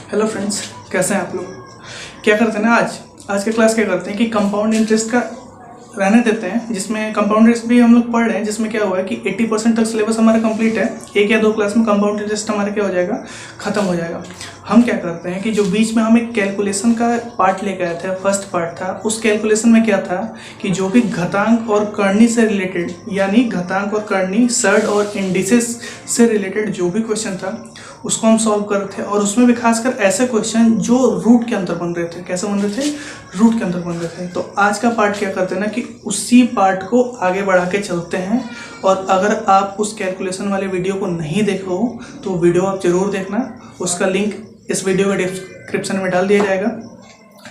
Hello friends, कैसे हैं आप लोग। क्या करते हैं ना, आज के क्लास क्या करते हैं कि कंपाउंड इंटरेस्ट का रहने देते हैं, जिसमें कंपाउंड इंटरेस्ट भी हम लोग पढ़ रहे हैं, जिसमें क्या हुआ है कि 80% तक सिलेबस हमारा कंप्लीट है। एक या दो क्लास में कंपाउंड इंटरेस्ट हमारा क्या हो जाएगा, खत्म हो जाएगा। हम क्या करते हैं कि जो बीच में हम एक कैलकुलेशन का पार्ट लेके आए थे, फर्स्ट पार्ट था, उस कैलकुलेशन में क्या था कि जो भी घातांक और करनी से रिलेटेड, यानी घातांक और करनी, सर्ड और इंडिसेस से रिलेटेड जो भी क्वेश्चन था उसको हम सॉल्व कर रहे थे। और उसमें भी खासकर ऐसे क्वेश्चन जो रूट के अंदर बन रहे थे। कैसे बन रहे थे? रूट के अंदर बन रहे थे। तो आज का पार्ट क्या करते हैं ना कि उसी पार्ट को आगे बढ़ा के चलते हैं। और अगर आप उस कैलकुलेशन वाले वीडियो को नहीं देखे हो तो वीडियो आप जरूर देखना, उसका लिंक इस वीडियो के डिस्क्रिप्शन में डाल दिया जाएगा।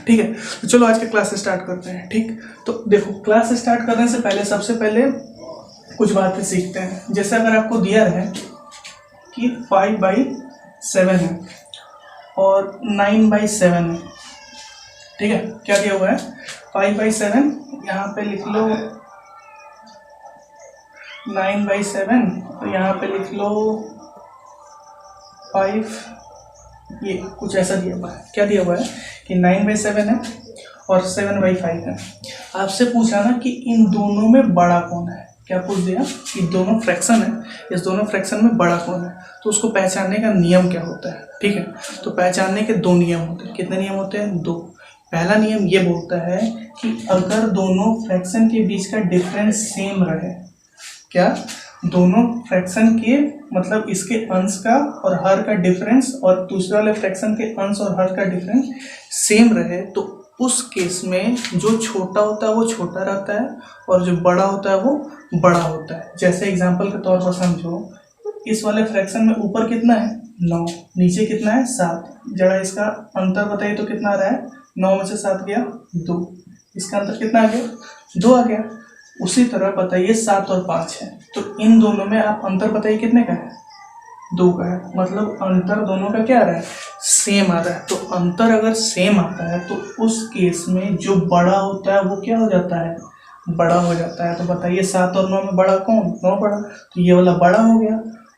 ठीक है, तो चलो आज का क्लास स्टार्ट करते हैं। ठीक, तो देखो, क्लास स्टार्ट करने से पहले सबसे पहले कुछ बातें सीखते हैं। जैसे अगर आपको दिया है कि 5/7 है और 9/7 है। ठीक है, क्या दिया हुआ है? 5/7, यहाँ पे लिख लो 9/7, तो यहाँ पे लिख लो 5। ये कुछ ऐसा दिया हुआ है। क्या दिया हुआ है कि 9/7 है और 7/5 है। आपसे पूछा ना कि इन दोनों में बड़ा कौन है। क्या पूछ दिया कि दोनों फ्रैक्शन है, इस दोनों फ्रैक्शन में बड़ा कौन है। तो उसको पहचानने का नियम क्या होता है? ठीक है, तो पहचानने के दो नियम होते हैं। कितने नियम होते हैं? दो। पहला नियम ये बोलता है कि अगर दोनों फ्रैक्शन के बीच का डिफरेंस सेम रहे, क्या दोनों फ्रैक्शन के मतलब इसके अंश का और हर का डिफरेंस और दूसरे वाले फ्रैक्शन के अंश और हर का डिफरेंस सेम रहे, तो उस केस में जो छोटा होता है वो छोटा रहता है और जो बड़ा होता है वो बड़ा होता है। जैसे एग्जांपल के तौर पर समझो, इस वाले फ्रैक्शन में ऊपर कितना है? 9, नीचे कितना है? 7। जरा इसका अंतर बताइए तो कितना आ रहा है? 9 में से 7 गया 2, इसका अंतर कितना आ गया? 2 आ गया। उसी तरह बताइए 7 और 5 है, तो इन दोनों में आप अंतर बताइए कितने का है? 2 का है। मतलब अंतर दोनों का क्या आ रहा है? सेम आ रहा है। तो अंतर अगर सेम आता है तो उस केस में जो बड़ा होता है वो क्या हो जाता है? बड़ा हो जाता है। तो बताइए 7 और 9 में बड़ा कौन? 9 बड़ा। तो ये वाला बड़ा हो गया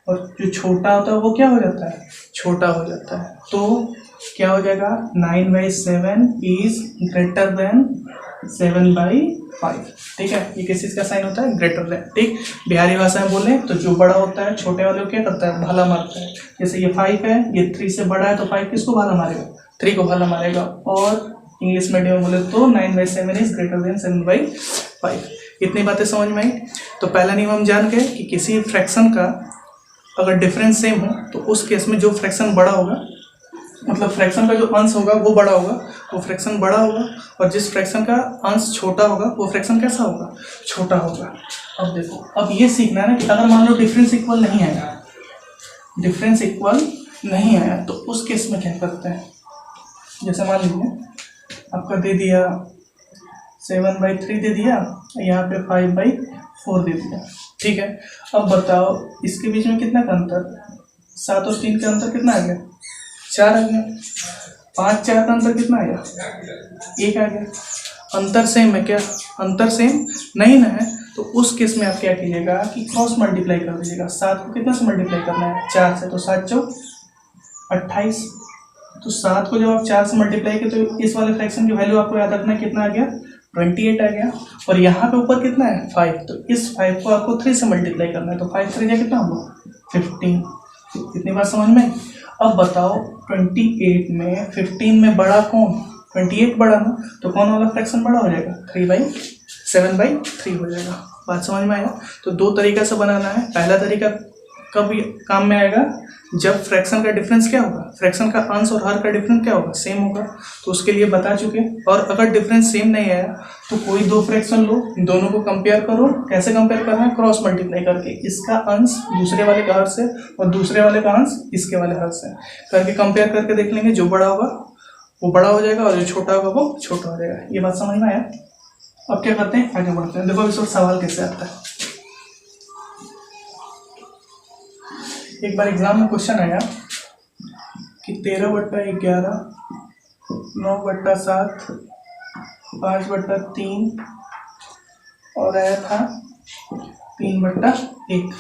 और जो छोटा होता है वो क्या हो जाता है? छोटा हो जाता है। तो क्या हो जाएगा? 9/7 इज ग्रेटर देन 7/5। ठीक है, ये किस चीज का साइन होता है? Greater than. ठीक, बिहारी भाषा में बोले तो जो बड़ा होता है छोटे वाले को क्या करता है? भाला मारता है। जैसे ये 5 है, ये 3 से बड़ा है, तो 5 किसको भाला मारेगा? 3 को भाला मारेगा। और इंग्लिश मीडियम में बोले तो 9/7 इज ग्रेटर देन 7/5। इतनी बातें समझ में आई। तो पहला नियम हम जान गए कि किसी फ्रैक्शन का अगर डिफरेंस सेम हो तो उस केस में जो फ्रैक्शन बड़ा होगा, मतलब फ्रैक्शन का जो अंश होगा वो बड़ा होगा, वो फ्रैक्शन बड़ा होगा। और जिस फ्रैक्शन का अंश छोटा होगा वो फ्रैक्शन कैसा होगा? छोटा होगा। अब देखो, अब ये सीखना है ना कि अगर मान लो डिफरेंस इक्वल नहीं आया, डिफरेंस इक्वल नहीं आया, तो उस केस में क्या करते हैं? जैसे मान लीजिए आपका दे दिया 7/3 दे दिया, यहाँ पे 5/4 दे दिया। ठीक है, अब बताओ इसके बीच में कितना का अंतर? 7 और 3 का अंतर कितना आ गया? 4 आ गया। 5 4 का अंतर कितना आ गया? 1 आ गया। अंतर सेम है क्या? अंतर सेम नहीं ना है। तो उस केस में आप क्या कीजिएगा कि क्रॉस मल्टीप्लाई कर दीजिएगा। 7 को कितना से मल्टीप्लाई करना है? 4 से। तो 7 चौक 28। तो 7 को जब आप 4 से मल्टीप्लाई किए तो इस वाले फ्रैक्शन की वैल्यू आपको याद रखना है, कितना आ गया? 28 आ गया। और यहाँ पे ऊपर कितना है? 5। तो इस 5 को आपको 3 से मल्टीप्लाई करना है। तो 5 3 कितना होगा? 15। कितनी बार समझ में? अब बताओ 28 में 15 में बड़ा कौन? 28 बड़ा ना, तो कौन वाला फ्रैक्शन बड़ा हो जाएगा? 7/3 हो जाएगा। बात समझ में आया? तो दो तरीका से बनाना है। पहला तरीका कब काम में आएगा? जब फ्रैक्शन का डिफरेंस क्या होगा? फ्रैक्शन का अंश और हर का डिफरेंस क्या होगा? सेम होगा। तो उसके लिए बता चुके। और अगर डिफरेंस सेम नहीं आया तो कोई दो फ्रैक्शन लो, दोनों को कंपेयर करो। कैसे कंपेयर करना है? क्रॉस मल्टीप्लाई करके। इसका अंश दूसरे वाले का हर से और दूसरे वाले का अंश इसके वाले हर से करके कंपेयर करके देख लेंगे। जो बड़ा होगा वो बड़ा हो जाएगा और जो छोटा होगा वो छोटा हो जाएगा। ये बात समझ में आया? अब क्या करते हैं? आगे बढ़ते हैं। देखो इस वक्त सवाल कैसे आता है। एक बार एग्जाम में क्वेश्चन आया कि 13/11, 9/7, 5/3 और आया था 3/1।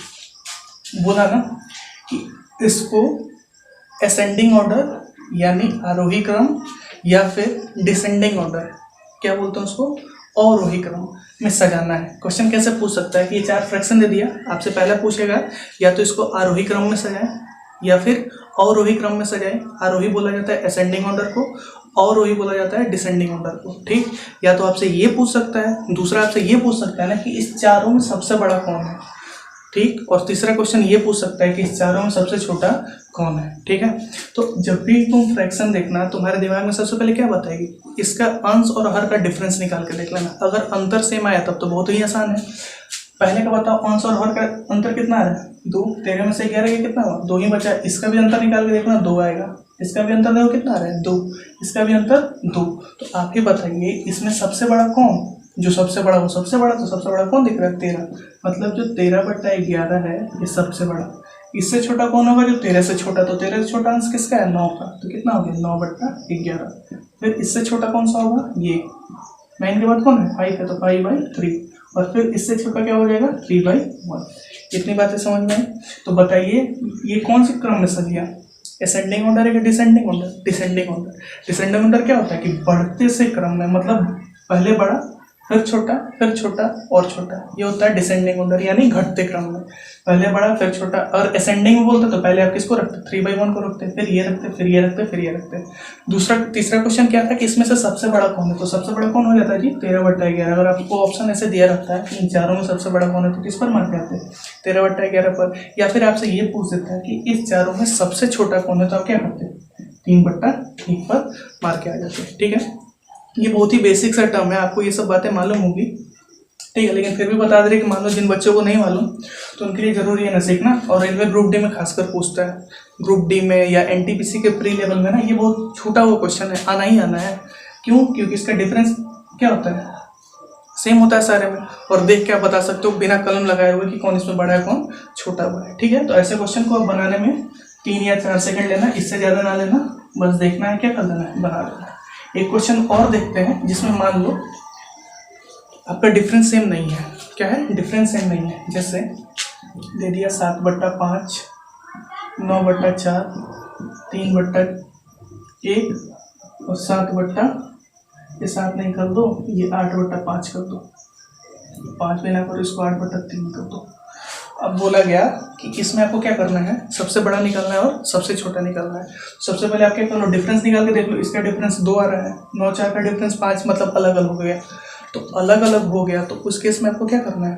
बोला ना कि इसको असेंडिंग ऑर्डर यानी आरोही क्रम या फिर डिसेंडिंग ऑर्डर, क्या बोलते हैं उसको, अवरोही क्रम में सजाना है। क्वेश्चन कैसे पूछ सकता है कि ये 4 फ्रैक्शन दे दिया, आपसे पहला पूछेगा या तो इसको आरोही क्रम में सजाएं या फिर अवरोही क्रम में सजाएं। आरोही बोला जाता है असेंडिंग ऑर्डर को, अवरोही बोला जाता है डिसेंडिंग ऑर्डर को, ठीक। या तो आपसे ये पूछ सकता है, दूसरा आपसे ये पूछ सकता है ना कि इस चारों में सबसे बड़ा कौन है, ठीक। और तीसरा क्वेश्चन ये पूछ सकता है कि इस चारों में सबसे छोटा कौन है, ठीक है। तो जब भी तुम फ्रैक्शन देखना, तुम्हारे दिमाग में सबसे पहले क्या बताएगी, इसका अंश और हर का डिफरेंस निकाल के देख लेना। अगर अंतर सेम आया तब तो बहुत ही आसान है। पहले का बताओ, अंश और हर का अंतर कितना आ रहा है, 2। 13 में से 11 का कितना हुआ, 2 ही बचा। इसका भी अंतर निकाल के देखना, 2 आएगा। इसका भी अंतर देखो कितना आ रहा है, 2। इसका भी अंतर 2। तो आप ही बताइए इसमें सबसे बड़ा कौन, जो सबसे बड़ा वो सबसे बड़ा, तो सबसे बड़ा कौन दिख रहा है, 13। मतलब जो 13/11 है ये सबसे बड़ा। इससे छोटा कौन होगा, जो 13 से छोटा, तो 13 से छोटा अंश किसका है, 9 का, तो कितना हो गया, 9/11। फिर इससे छोटा कौन सा होगा, ये 9 के बाद कौन है, 5 है, तो 5/3। और फिर इससे छोटा क्या हो जाएगा, 3/1। इतनी बातें समझ में आई। तो बताइए ये कौन से क्रम में सज गया, असेंडिंग ऑर्डर है कि descending order, descending order. Descending order क्या होता है कि बढ़ते से क्रम में, मतलब पहले बड़ा फिर छोटा और छोटा, ये होता है डिसेंडिंग ऑर्डर, यानी घटते क्रम में, पहले बड़ा फिर छोटा। और असेंडिंग में बोलते तो पहले आप किसको रखते, 3/1 को रखते, फिर ये रखते, फिर ये रखते, फिर ये रखते। तीसरा क्वेश्चन क्या था कि इसमें से सबसे बड़ा कौन है, तो सबसे बड़ा कौन हो जाता है जी, 13/11। अगर आपको ऑप्शन ऐसे दिया रहता है कि इन चारों में सबसे बड़ा कौन है, तो किस पर मार्क आते हैं, 13/11 पर। या फिर आपसे ये पूछ देता है कि इस चारों में सबसे छोटा कौन है, तो आप क्या करते हैं, 3/1 पर मार्क आ जाते हैं, ठीक है। ये बहुत ही बेसिक सा टर्म है, आपको ये सब बातें मालूम होगी, ठीक है। लेकिन फिर भी बता दे रहे कि मान लो जिन बच्चों को नहीं मालूम तो उनके लिए जरूरी है ना सीखना। और रेलवे ग्रुप डी में खासकर पूछता है, ग्रुप डी में या एनटीपीसी के प्री लेवल में ना, ये बहुत छूटा हुआ क्वेश्चन है, आना ही आना है। क्यों, क्योंकि इसका डिफरेंस क्या होता है, सेम होता है सारे में। और देख के आप बता सकते हो बिना कलम लगाए हुए कि कौन इसमें बड़ा है कौन छोटा हुआ है, ठीक है। तो ऐसे क्वेश्चन को आप बनाने में 3 या 4 सेकंड लेना, इससे ज़्यादा ना लेना, बस देखना है क्या कर देना है, बना लेना है। एक क्वेश्चन और देखते हैं जिसमें मान लो आपका डिफरेंस सेम नहीं है, क्या है, डिफरेंस सेम नहीं है। जैसे दे दिया 7/5, 9/4, 3/1 और 7 नहीं कर दो, ये 8/5 कर दो, 5 भी ना करो, इसको 8/3 कर दो। अब बोला गया कि इसमें आपको क्या करना है, सबसे बड़ा निकालना है और सबसे छोटा निकालना है। सबसे पहले आप क्या कर लो, डिफरेंस निकाल के देख लो। इसका डिफरेंस 2 आ रहा है, 9/4 का डिफरेंस 5, मतलब अलग अलग हो गया। तो अलग अलग हो गया तो उस केस में आपको क्या करना है,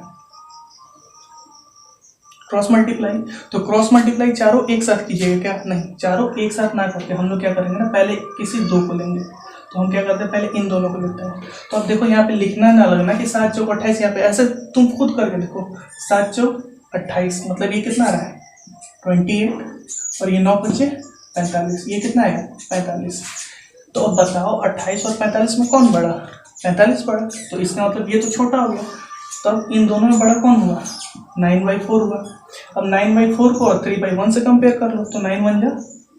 क्रॉस मल्टीप्लाई। तो क्रॉस मल्टीप्लाई चारों एक साथ कीजिएगा, क्या नहीं, चारों एक साथ ना करके हम लोग क्या करेंगे ना, पहले किसी 2 को लेंगे। तो हम क्या करते हैं, पहले इन दोनों को लेते हैं। तो अब देखो यहाँ पे लिखना ना लगना कि 7 चौक 28, यहाँ पे ऐसे तुम खुद करके देखो, 7 चौक 28, मतलब ये कितना आ रहा है 28, और ये 9 × 5 45, ये कितना आएगा 45। तो अब बताओ 28 और 45 में कौन बड़ा, 45 बड़ा। तो इसका मतलब ये तो छोटा हो गया। तो अब इन दोनों में बड़ा कौन हुआ, 9/4 हुआ। अब 9/4 को 3/1 से कंपेयर कर लो, तो 9 1 जा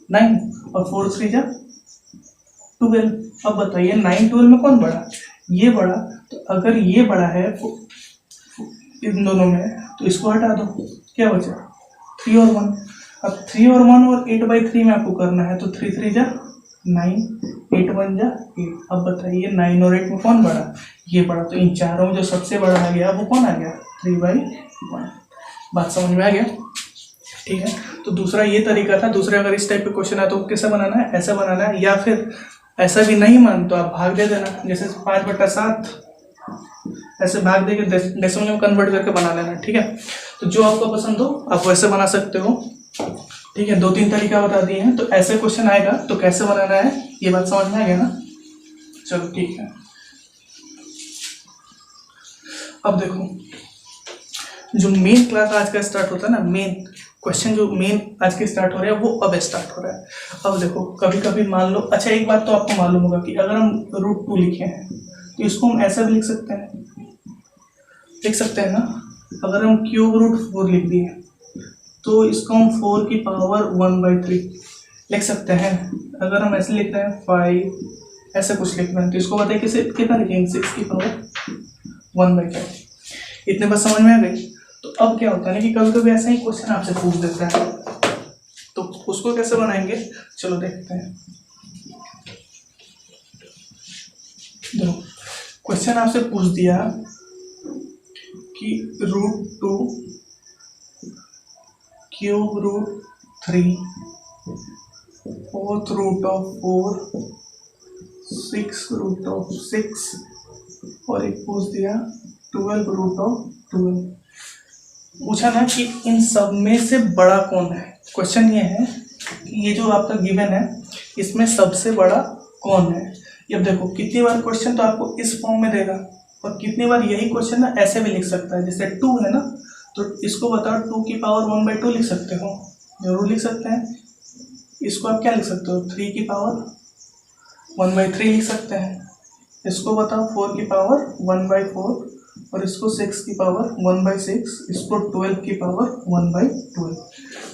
9 और 4 3 जा 12। अब बताइए 9 12 में कौन बड़ा, ये बड़ा। तो अगर ये बड़ा है इन दोनों में, तो इसको हटा दो, क्या बचा 3 और 1। अब 3 और 1 और 8/3 में आपको करना है, तो 3 3 जा 9, 8 1 जा 8। अब बताइए 9 और 8 में कौन बड़ा, ये बड़ा। तो इन चारों में जो सबसे बड़ा आ गया वो कौन आ गया, 3/1। बात समझ में आ गया, ठीक है। तो दूसरा ये तरीका था। दूसरे अगर इस टाइप के क्वेश्चन है तो कैसे बनाना है, ऐसा बनाना है, या फिर ऐसा भी नहीं मान तो आप भाग दे देना। जैसे 5/7 ऐसे भाग दे के डेसिमल में कन्वर्ट करके बना लेना, ठीक है। तो जो आपको पसंद हो आप वैसे बना सकते हो, ठीक है। 2-3 तरीका बता दिए हैं। तो ऐसे क्वेश्चन आएगा तो कैसे बनाना है, ये बात समझ में आ गया ना। चलो ठीक है। अब देखो जो मेन क्लास आज का स्टार्ट होता है ना, मेन क्वेश्चन जो मेन आज के स्टार्ट हो रहे हैं वो अब स्टार्ट हो रहा है। अब देखो कभी कभी मान लो, अच्छा एक बात तो आपको मालूम होगा कि अगर हम √2 लिखे हैं तो इसको हम ऐसा भी लिख सकते हैं ना। अगर हम ³ √4 लिख दिए तो इसको हम 4 की पावर 1/3 लिख सकते हैं। अगर हम ऐसे लिख रहे हैं 5 ऐसे कुछ लिख रहे हैं तो इसको बताइए किसे कितना लिखेंगे, 6 की पावर 1/5। इतने बात समझ में आ गई। तो अब क्या होता है ना कि कभी कभी ऐसा ही क्वेश्चन आपसे पूछ देता है, तो उसको कैसे बनाएंगे चलो देखते हैं। देखो क्वेश्चन आपसे पूछ दिया कि √2 क्यूब √3 4th रूट ऑफ 4 6 √6 और एक पूछ दिया 12 √12। पूछा ना कि इन सब में से बड़ा कौन है। क्वेश्चन ये है कि ये जो आपका गिवन है इसमें सबसे बड़ा कौन है। अब देखो कितनी बार क्वेश्चन तो आपको इस फॉर्म में देगा और कितनी बार यही क्वेश्चन ना ऐसे भी लिख सकता है। जैसे 2 है ना, तो इसको बताओ 2 की पावर 1/2 लिख सकते हो, जरूर लिख सकते हैं। इसको आप क्या लिख सकते हो, 3 की पावर 1/3 लिख सकते हैं। इसको बताओ 4 की पावर 1/4 और इसको 6 की पावर 1/6, इसको 12 की पावर 1/12।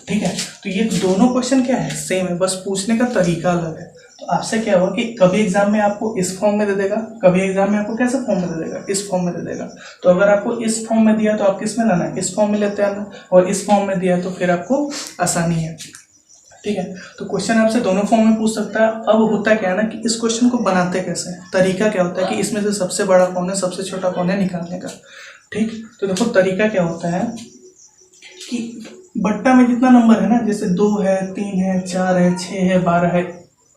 ठीक है, तो ये दोनों क्वेश्चन क्या है, सेम है, बस पूछने का तरीका अलग है। तो आपसे क्या होगा कि कभी एग्जाम में आपको इस फॉर्म में दे देगा, कभी एग्जाम में आपको कैसे फॉर्म में दे देगा, इस फॉर्म में दे देगा। तो अगर आपको इस फॉर्म में दिया तो आप किस में लाना है, इस फॉर्म में लेते आना, और इस फॉर्म में दिया तो फिर आपको आसानी है। ठीक है, तो क्वेश्चन आपसे दोनों फॉर्म में पूछ सकता है। अब होता क्या है ना कि इस क्वेश्चन को बनाते कैसे हैं, तरीका क्या होता है कि इसमें से सबसे बड़ा कौन है सबसे छोटा कौन है निकालने का। ठीक, तो देखो तरीका क्या होता है कि बट्टा में जितना नंबर है ना, जैसे 2 है, 3 है, 4 है, 6 है, 12 है,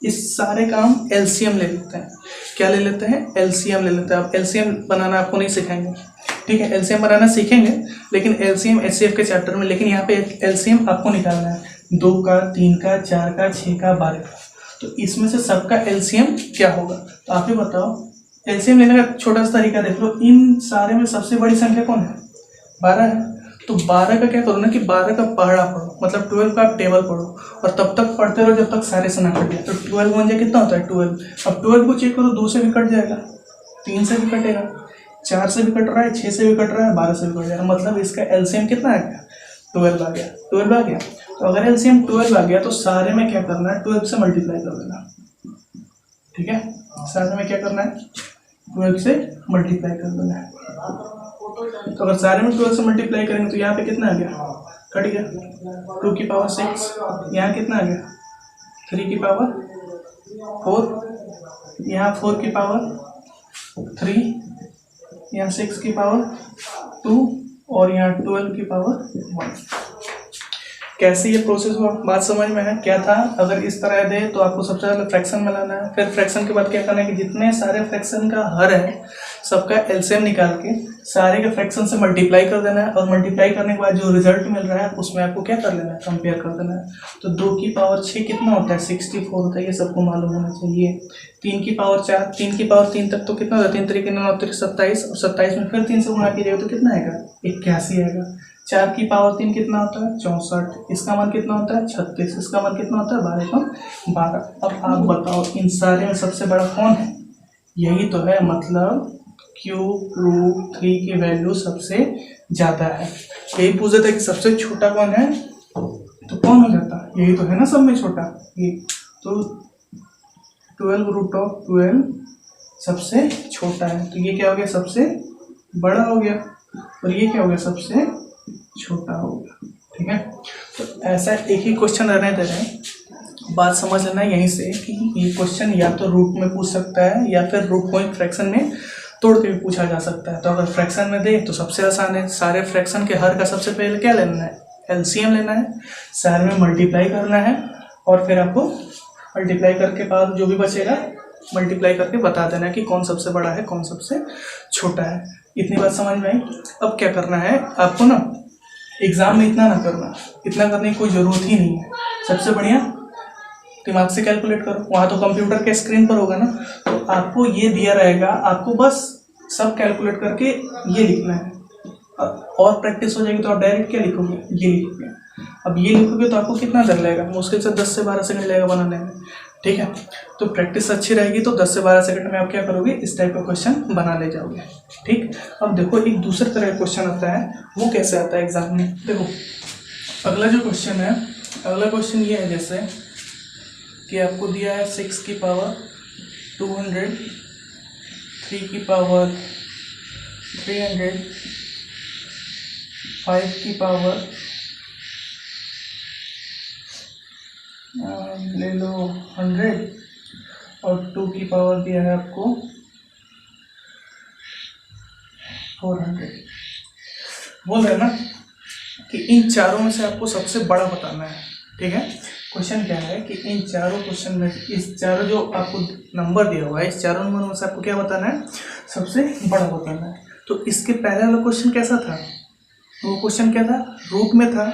इस सारे का हम एलसीएम ले लेते हैं। क्या ले लेते हैं, एलसीएम ले लेते हैं। अब एलसीएम बनाना आपको नहीं सिखाएंगे, ठीक है, एलसीएम बनाना सीखेंगे लेकिन एलसीएम एचसीएफ के चैप्टर में, लेकिन यहाँ पे एलसीएम आपको निकालना है 2 का, 3 का, 4 का, 6 का, 12 का। तो इसमें से सबका एलसीएम क्या होगा, तो आप ही बताओ। एलसीएम लेने का छोटा सा तरीका देख लो, इन सारे में सबसे बड़ी संख्या कौन है, 12 है। तो 12 का क्या करो ना कि 12 का पहाड़ा पढ़ो, मतलब 12 का आप टेबल पढ़ो और तब तक पढ़ते रहो जब तक सारे से ना कट जाए। तो 12 बन जाए कितना होता है 12। अब 12 को चेक करो, 2 से भी कट जाएगा, 3 से भी कटेगा, 4 से भी कट रहा है, 6 से भी कट रहा है, 12 से भी कट जाएगा, मतलब इसका एलसीएम कितना आ गया, 12 आ गया। 12 आ गया, तो अगर एलसीएम 12 आ गया तो सारे में क्या करना है, 12 से मल्टीप्लाई कर देना। ठीक है, सारे में क्या करना है, 12 से मल्टीप्लाई कर देना है। तो अगर सारे में 12 से मल्टीप्लाई करेंगे तो यहाँ पे कितना आ गया, कट गया, 2 की पावर 6, यहाँ कितना आ गया, 3 की पावर 4, यहाँ 4 की पावर 3, यहाँ 6 की पावर 2 और यहाँ 12 की पावर 1। कैसे ये प्रोसेस हुआ, बात समझ में है क्या था। अगर इस तरह दे तो आपको सबसे पहले फ्रैक्शन में लाना है, फिर फ्रैक्शन के बाद क्या करना है कि जितने सारे फ्रैक्शन का हर है सबका एलसीएम निकाल के सारे के फ्रैक्शन से मल्टीप्लाई कर देना है, और मल्टीप्लाई करने के बाद जो रिजल्ट मिल रहा है उसमें आपको क्या कर लेना है, कंपेयर कर देना है। तो 2 की पावर 6 कितना होता है, 64 होता है, ये सबको मालूम होना चाहिए। 3 की पावर 4, 3 की पावर 3 तक तो कितना होता है, 3 3 9 27, और 27 में फिर 3 से गुणा कीजिएगा तो कितना आएगा, 81 आएगा। 4 की पावर 3 कितना होता है, 64, इसका मान कितना होता है, 36, इसका मान कितना होता है, 12 अब आप बताओ इन सारे में सबसे बड़ा कौन है, यही तो है, मतलब √3 की वैल्यू सबसे ज्यादा है। यही पूछा था कि सबसे छोटा कौन है, तो कौन हो जाता, यही तो है ना सब में छोटा, ये तो 12 √12 सबसे छोटा है। तो ये क्या हो गया, सबसे बड़ा हो गया, और ये क्या हो गया, सबसे छोटा हो गया। ठीक है, तो ऐसा एक ही क्वेश्चन रहने दे रहे हैं, बात समझ लेना यहीं से कि ये क्वेश्चन या तो रूट में पूछ सकता है या फिर रूट को एक फ्रैक्शन में तोड़ के भी पूछा जा सकता है। तो अगर फ्रैक्शन में दे तो सबसे आसान है, सारे फ्रैक्शन के हर का सबसे पहले क्या लेना है, एलसीएम लेना है, सारे में मल्टीप्लाई करना है, और फिर आपको मल्टीप्लाई करके बाद जो भी बचेगा मल्टीप्लाई करके बता देना है कि कौन सबसे बड़ा है कौन सबसे छोटा है। इतनी बात समझ में आई। अब क्या करना है आपको ना, एग्जाम में इतना ना करना, इतना करने की कोई ज़रूरत ही नहीं है। सबसे बढ़िया दिमाग से कैलकुलेट करो, वहाँ तो कंप्यूटर के स्क्रीन पर होगा ना, तो आपको ये दिया रहेगा, आपको बस सब कैलकुलेट करके ये लिखना है, और प्रैक्टिस हो जाएगी तो आप डायरेक्ट क्या लिखोगे, ये लिखोगे। अब ये लिखोगे तो आपको कितना देर लगेगा, मुश्किल से 10 से 12 सेकंड लगेगा बनाने में। ठीक है, तो प्रैक्टिस अच्छी रहेगी तो 10 से 12 सेकंड में आप क्या करोगे, इस टाइप का क्वेश्चन बना ले जाओगे। ठीक, अब देखो एक दूसरे तरह का क्वेश्चन आता है, वो कैसे आता है एग्जाम में। देखो अगला जो क्वेश्चन है, अगला क्वेश्चन ये है जैसे कि आपको दिया है 6 की पावर 200, 3 की पावर 300, 5 की पावर ले लो 100, और 2 की पावर दिया है आपको 400। बोल रहे हैं ना कि इन चारों में से आपको सबसे बड़ा बताना है। ठीक है, क्वेश्चन क्या है कि इन चारों क्वेश्चन में इस चारों जो आपको नंबर दिया हुआ है, इस चारों नंबर में से आपको क्या बताना है, सबसे बड़ा बताना है। तो इसके पहले वाला क्वेश्चन कैसा था, वो क्वेश्चन क्या था, रूट में था,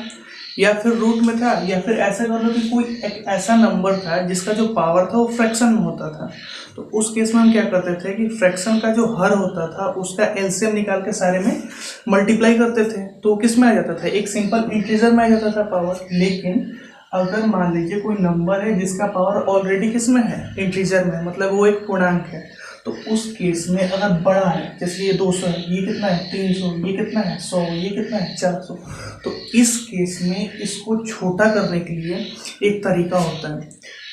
या फिर रूट में था, या फिर ऐसा कर लो कि कोई एक ऐसा नंबर था जिसका जो पावर था वो फ्रैक्शन में होता था। तो उस केस में हम क्या करते थे कि फ्रैक्शन का जो हर होता था उसका एलसीएम निकाल के सारे में मल्टीप्लाई करते थे, तो किस में आ जाता था, एक सिंपल इंटीजर में आ जाता था पावर। लेकिन अगर मान लीजिए कोई नंबर है जिसका पावर ऑलरेडी किस में है, इंटीजर में, मतलब वो एक पूर्णांक है, तो उस केस में अगर बड़ा है, जैसे ये 200 है, ये कितना है 300, ये कितना है 100, ये कितना है 400, तो इस केस में इसको छोटा करने के लिए एक तरीका होता है।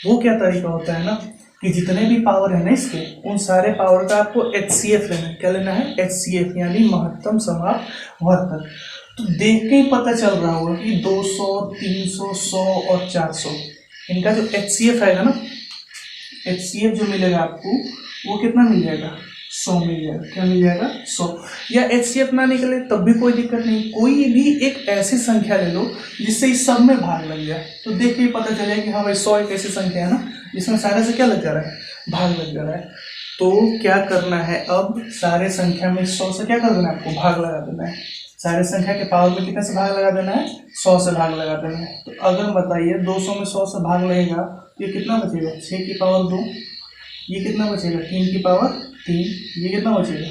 वो क्या तरीका होता है ना कि जितने भी पावर है ना इसके, उन सारे पावर का आपको HCF लेना है। क्या लेना है, HCF, यानी महत्तम समापवर्तक। तो देख के ही पता चल रहा होगा कि 200, 300, 100 और 400, इनका जो HCF आएगा ना, HCF जो मिलेगा आपको वो कितना मिल जाएगा, 100 मिल जाएगा। क्या मिल जाएगा, 100। या HCF ना निकले तब भी कोई दिक्कत नहीं, कोई भी एक ऐसी संख्या ले लो जिससे इस सब में भाग लग जाए, तो देख के ही पता चलेगा कि हाँ भाई 100 एक ऐसी संख्या है ना जिसमें सारे से क्या लग जा रहा है, भाग लग जा रहा है। तो क्या करना है, अब सारे संख्या में 100 से क्या कर देना है, आपको भाग लगा देना है। सारे संख्या के पावर में कितने से भाग लगा देना है, 100 से भाग लगा देना है। तो अगर बताइए 200 में 100 से भाग लगेगा तो ये कितना बचेगा, 6 की पावर 2, ये कितना बचेगा, 3 की पावर 3, ये कितना बचेगा,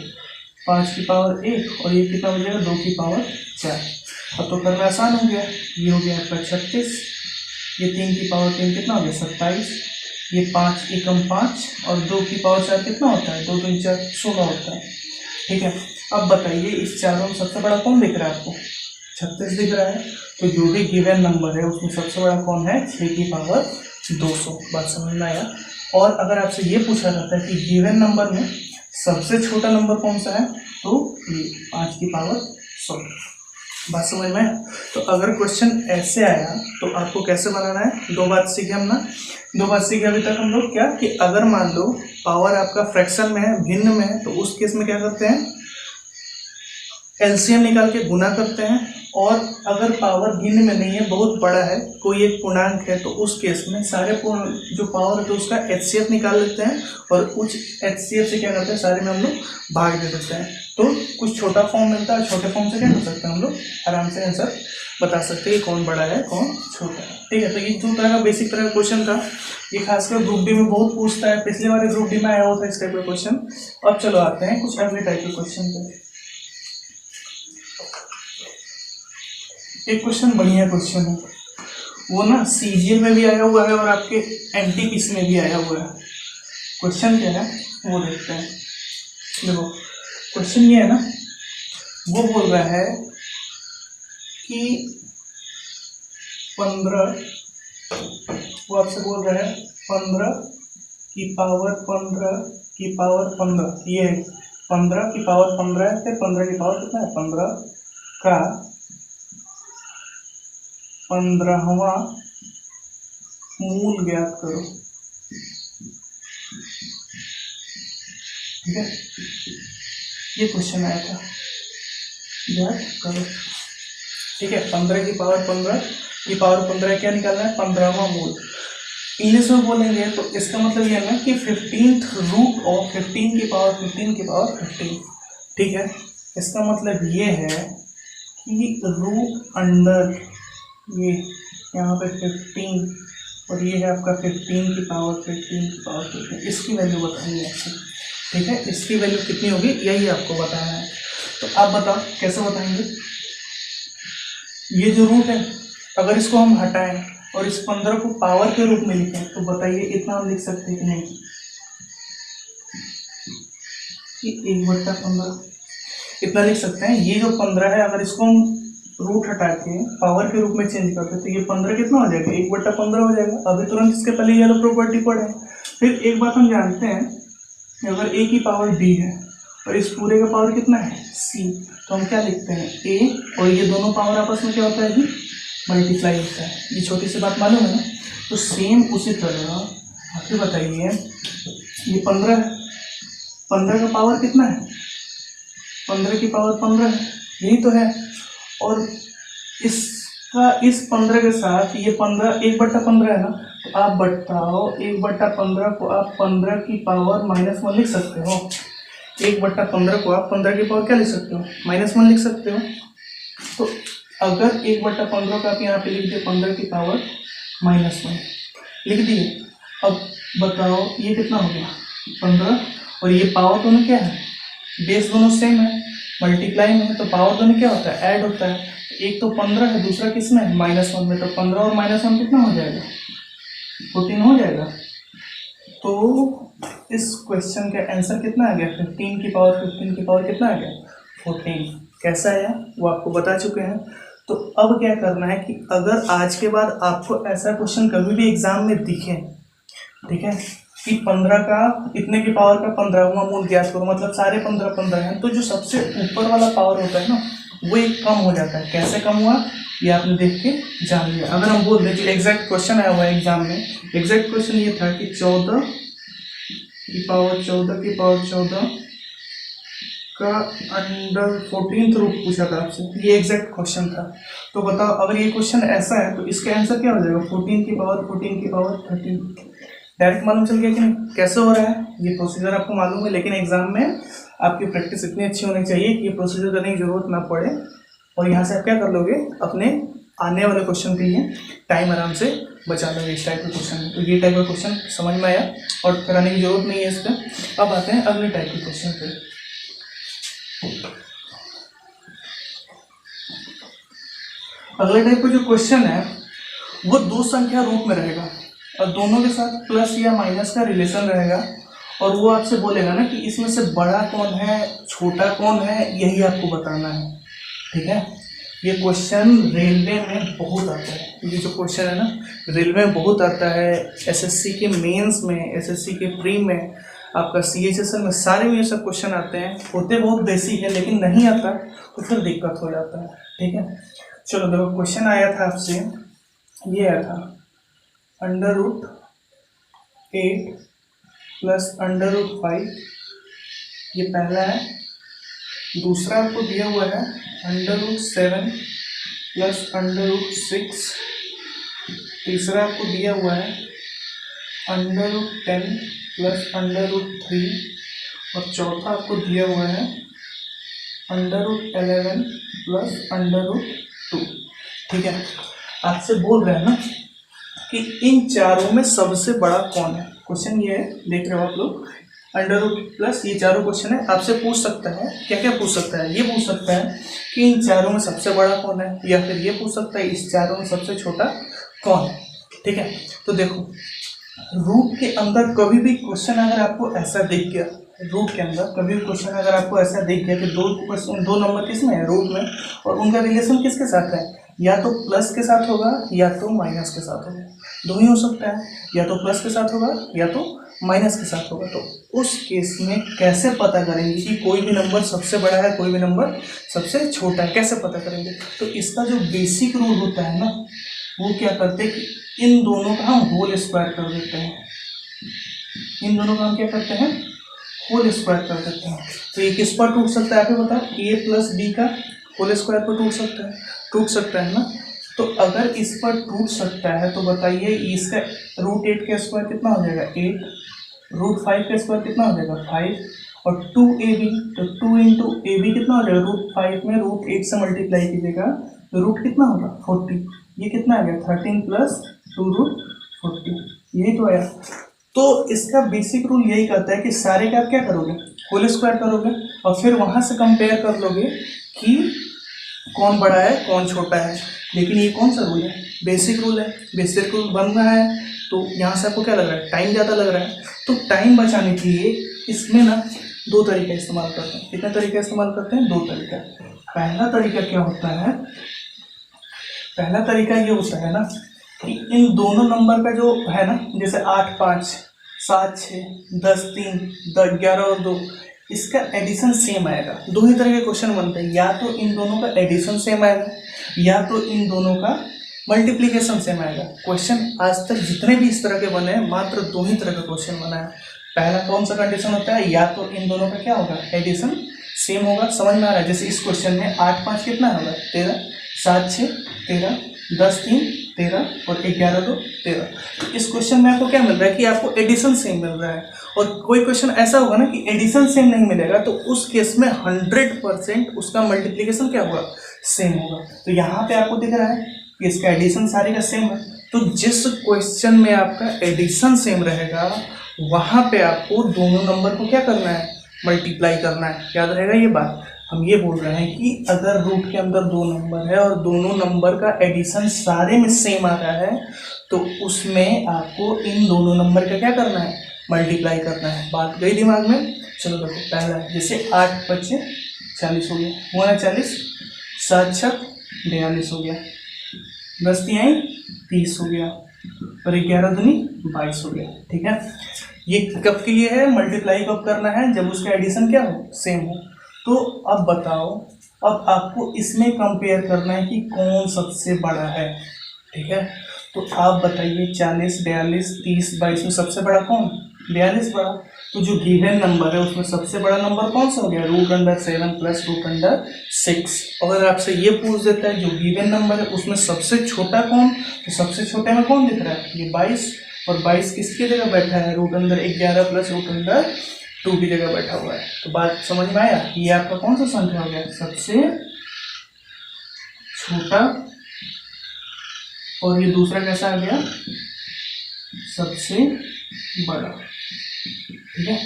5 की पावर 1, और ये कितना बचेगा, 2 की पावर 4। अब तो करना आसान हो गया, ये हो गया आपका 36, ये 3 की पावर 3 कितना हो गया 27, ये 5 एकम 5 और 2 की पावर 4 कितना होता है, 2 3 4 16 होता है। ठीक है, अब बताइए इस चारों में सबसे बड़ा कौन दिख रहा है आपको, 36 दिख रहा है। तो जो भी गिवन नंबर है उसमें सबसे बड़ा कौन है, 6 की पावर 200। बात समझ में आया। और अगर आपसे ये पूछा जाता है कि गिवन नंबर में सबसे छोटा नंबर कौन सा है, तो ये 5 की पावर 100। बात समझ में आया। तो अगर क्वेश्चन ऐसे आया तो आपको कैसे बनाना है, दो बात सीखे हम ना, दो बात सीखे अभी तक हम लोग, क्या कि अगर मान लो पावर आपका फ्रैक्शन में है, भिन्न में है, तो उस केस में क्या करते हैं, एलसीएम निकाल के गुना करते हैं। और अगर पावर भिन्न में नहीं है, बहुत बड़ा है, कोई एक पूर्णांक है, तो उस केस में सारे पूर्ण जो पावर है तो उसका HCF निकाल लेते हैं, और कुछ HCF से क्या करते हैं, सारे में हम लोग भाग दे देते हैं, तो कुछ छोटा फॉर्म मिलता है। छोटे फॉर्म से क्या कर सकते हैं, हम लोग आराम से आंसर बता सकते हैं कौन बड़ा है कौन छोटा है। ठीक है, तो ये दो तरह का बेसिक तरह का क्वेश्चन था, ये खासकर ग्रुप डी में बहुत पूछता है, पिछले वाले ग्रुप डी में आया हुआ था इस टाइप का क्वेश्चन। अब चलो आते हैं कुछ अगले टाइप के क्वेश्चन पे। एक क्वेश्चन बढ़िया क्वेश्चन है, वो ना CGL में भी आया हुआ है और आपके NTPC में भी आया हुआ है। क्वेश्चन क्या है वो देखते हैं। देखो क्वेश्चन ये है ना, वो बोल रहा है कि 15, वो आपसे बोल रहा है 15 की पावर 15 की पावर 15, ये 15 की पावर 15 है, फिर 15 की पावर कितना है 15 का 15वां मूल ज्ञात करो। ठीक है, ये क्वेश्चन आया था, ज्ञात करो। ठीक है, 15 की पावर 15 की पावर 15 क्या निकालना है, 15वां मूल। इंग्लिश में बोलेंगे तो इसका मतलब ये है ना कि 15th रूट ऑफ 15 की पावर 15 की पावर 15। ठीक है, इसका मतलब ये है कि रूट अंडर ये यहाँ पे 15 और ये है आपका 15 की पावर 15 की पावर 15, इसकी वैल्यू बतानी है आपको। ठीक है, इसकी वैल्यू कितनी होगी यही आपको बताना है। तो आप बताओ कैसे बताएंगे। ये जो रूट है अगर इसको हम हटाएं और इस 15 को पावर के रूप में लिखें तो बताइए इतना हम लिख सकते हैं कि नहीं, कि 1/15 इतना लिख सकते हैं। ये जो 15 है अगर इसको हम रूट हटा के पावर के रूप में चेंज करते तो ये 15 कितना हो जाएगा, 1/15 हो जाएगा। अभी तुरंत इसके पहले ये प्रॉपर्टी पढ़े। फिर एक बात हम जानते हैं कि अगर a की पावर b है और इस पूरे का पावर कितना है c, तो हम क्या लिखते हैं a, और ये दोनों पावर आपस में क्या होता है कि मल्टीप्लाई होता है। ये छोटी सी बात मालूम है ना। तो सेम उसी तरह आपको बताइए ये 15 का पावर कितना है 15 की पावर 15 है, यही तो है। और इसका इस 15 के साथ ये 15 1/15 है ना, तो आप बताओ 1/15 को आप 15 की पावर -1 लिख सकते हो। 1/15 को आप 15 की पावर क्या लिख सकते हो, -1 लिख सकते हो। तो अगर 1/15 को आप यहाँ पे लिख दिए 15 की पावर -1 लिख दिए, अब बताओ ये कितना हो गया 15, और ये पावर दोनों क्या है, बेस दोनों सेम है, मल्टीप्लाई में है, तो पावर दोनों क्या होता है, ऐड होता है। एक तो 15 है, दूसरा किसमें है, -1 में, तो 15 और -1 कितना हो जाएगा, 14 हो जाएगा। तो इस क्वेश्चन का आंसर कितना आ गया, 15 की पावर कितना आ गया, 14। कैसा है वो आपको बता चुके हैं। तो अब क्या करना है कि अगर आज के बाद आपको ऐसा क्वेश्चन कभी भी एग्जाम में दिखे, ठीक है, कि 15 का इतने की पावर का 15वां मूल ज्ञात करो, मतलब सारे 15 हैं, तो जो सबसे ऊपर वाला पावर होता है ना, वो एक कम हो जाता है। कैसे कम हुआ ये आपने देख के जान लिया। अगर हम बोल दें, जो एग्जैक्ट क्वेश्चन आया हुआ है एग्जाम में, एग्जैक्ट क्वेश्चन ये था कि 14 की पावर 14 का अंडर 14th रूट पूछा था आपसे, ये एग्जैक्ट क्वेश्चन था। तो बताओ अगर ये क्वेश्चन ऐसा है तो इसका आंसर क्या हो जाएगा, 14 की पावर 13। डायरेक्ट मालूम चल गया कि नहीं कैसे हो रहा है, ये प्रोसीजर आपको मालूम है, लेकिन एग्जाम में आपकी प्रैक्टिस इतनी अच्छी होनी चाहिए कि ये प्रोसीजर करने की जरूरत ना पड़े, और यहाँ से आप क्या कर लोगे, अपने आने वाले क्वेश्चन के लिए टाइम आराम से बचा लोगे इस टाइप के क्वेश्चन। तो ये टाइप का क्वेश्चन समझ में आया और कराने की जरूरत नहीं है इस पर। अब आते हैं अगले टाइप के क्वेश्चन पे। अगले टाइप का जो क्वेश्चन है वो दो संख्या रूप में रहेगा और दोनों के साथ प्लस या माइनस का रिलेशन रहेगा, और वो आपसे बोलेगा ना कि इसमें से बड़ा कौन है छोटा कौन है, यही आपको बताना है। ठीक है, ये क्वेश्चन रेलवे में बहुत आता है। ये जो क्वेश्चन है ना रेलवे में बहुत आता है, एसएससी के मेंस में, एसएससी के प्री में, आपका सीएचएसएल में, सारे में ये सब क्वेश्चन आते हैं। होते बहुत बेसिक है लेकिन नहीं आता तो फिर दिक्कत हो जाता है। ठीक है, चलो देखो क्वेश्चन आया था आपसे, ये आया था √8 प्लस √5, ये पहला है। दूसरा आपको दिया हुआ है √7 प्लस √6, तीसरा आपको दिया हुआ है √10 प्लस √3, और चौथा आपको दिया हुआ है √11 प्लस √2। ठीक है, आपसे बोल रहे हैं ना कि इन चारों में सबसे बड़ा कौन है। क्वेश्चन ये है, देख रहे हो आप लोग, √+ ये चारों क्वेश्चन है। आपसे पूछ सकता है, क्या क्या पूछ सकता है, ये पूछ सकता है कि इन चारों में सबसे बड़ा कौन है, या फिर ये पूछ सकता है इस चारों में सबसे छोटा कौन है। ठीक है, तो देखो रूट के अंदर कभी भी क्वेश्चन अगर आपको ऐसा दिख गया, रूट के अंदर कभी भी क्वेश्चन अगर आपको ऐसा दिख गया कि दो नंबर किसमें है, रूट में, और उनका रिलेशन किसके साथ है, या तो प्लस के साथ होगा या तो माइनस के साथ होगा, दो ही हो सकता है, या तो प्लस के साथ होगा या तो माइनस के साथ होगा। तो उस केस में कैसे पता करेंगे कि कोई भी नंबर सबसे बड़ा है, कोई भी नंबर सबसे छोटा है, कैसे पता करेंगे। तो इसका जो बेसिक रूल होता है ना, वो क्या करते हैं कि इन दोनों का हम होल स्क्वायर कर देते हैं। इन दोनों का हम क्या करते हैं, होल स्क्वायर कर देते हैं। तो ये किस पर टूट सकता है, आप बताओ, a + b का होल स्क्वायर पर टूट सकता है ना। तो अगर इस पर टूट सकता है तो बताइए इसका √8 का स्क्वायर कितना हो जाएगा, 8, √5 का स्क्वायर कितना हो जाएगा, 5, और 2ab, तो 2 × ab कितना हो जाएगा, √5 में √8 से मल्टीप्लाई कीजिएगा तो रूट कितना होगा, 40। ये कितना आ गया, 13 + 2√40, यही तो आया। तो इसका बेसिक रूल यही कहता है कि सारे का आप क्या करोगे, होल स्क्वायर करोगे, और फिर वहाँ से कंपेयर कर लोगे कि कौन बड़ा है कौन छोटा है। लेकिन ये कौन सा रूल है, बेसिक रूल है। बेसिक रूल बन रहा है तो यहाँ से आपको क्या लग रहा है, टाइम ज़्यादा लग रहा है। तो टाइम बचाने के लिए इसमें ना दो तरीका इस्तेमाल करते हैं। कितना तरीका इस्तेमाल करते हैं, दो तरीका। पहला तरीका क्या होता है, पहला तरीका ये होता है ना कि इन दोनों नंबर का जो है ना, जैसे 8 5 7 6 10 3 10 11 और 2, इसका एडिशन सेम आएगा। दो ही तरह के क्वेश्चन बनते हैं, या तो इन दोनों का एडिशन सेम आएगा या तो इन दोनों का मल्टीप्लिकेशन सेम आएगा। क्वेश्चन आज तक जितने भी इस तरह के बने हैं मात्र दो ही तरह का क्वेश्चन बना है। पहला कौन सा कंडीशन होता है, या तो इन दोनों का क्या होगा, एडिशन सेम होगा, समझ में आ रहा है। जैसे इस क्वेश्चन में 8 5 कितना होगा 13, 7 6 13, 10 3 13 और 11 2 13। तो इस क्वेश्चन में आपको क्या मिल रहा है कि आपको एडिशन सेम मिल रहा है। और कोई क्वेश्चन ऐसा होगा ना कि एडिशन सेम नहीं मिलेगा, तो उस केस में 100% उसका मल्टीप्लीकेशन क्या होगा, सेम होगा। तो यहाँ पे आपको दिख रहा है कि इसका एडिशन सारे का सेम है। तो जिस क्वेश्चन में आपका एडिशन सेम रहेगा वहाँ पे आपको दोनों नंबर को क्या करना है, मल्टीप्लाई करना है। याद रहेगा ये बात। हम ये बोल रहे हैं कि अगर रूट के अंदर 2 नंबर है और दोनों नंबर का एडिशन सारे में सेम आ रहा है, तो उसमें आपको इन दोनों नंबर का क्या करना है, मल्टीप्लाई करना है। बात गई दिमाग में। चलो देखो, पहला है जैसे 8 5 40 हो गया, हुआ ना 40, 7 6 42 हो गया, 10 3 30 हो गया और 11 दूनी 22 हो गया। ठीक है, ये कब के लिए है, मल्टीप्लाई कब करना है, जब उसका एडिशन क्या हो, सेम हो। तो अब बताओ, अब आपको इसमें कंपेयर करना है कि कौन सबसे बड़ा है। ठीक है, तो आप बताइए 40 42 30 22 में सबसे बड़ा कौन, 42 बड़ा। तो जो गिवन नंबर है उसमें सबसे बड़ा नंबर कौन सा हो गया, √7 प्लस √6। अगर आपसे ये पूछ देता है जो गिवन नंबर है उसमें सबसे छोटा कौन, तो सबसे छोटे में कौन दिख रहा है, ये 22। और 22 किसकी जगह बैठा है, √11 प्लस √2 की जगह बैठा हुआ है। तो बात समझ में आया, ये आपका कौन सा संख्या हो गया, सबसे छोटा, और ये दूसरा कैसा आ गया, सबसे बड़ा। ठीक है,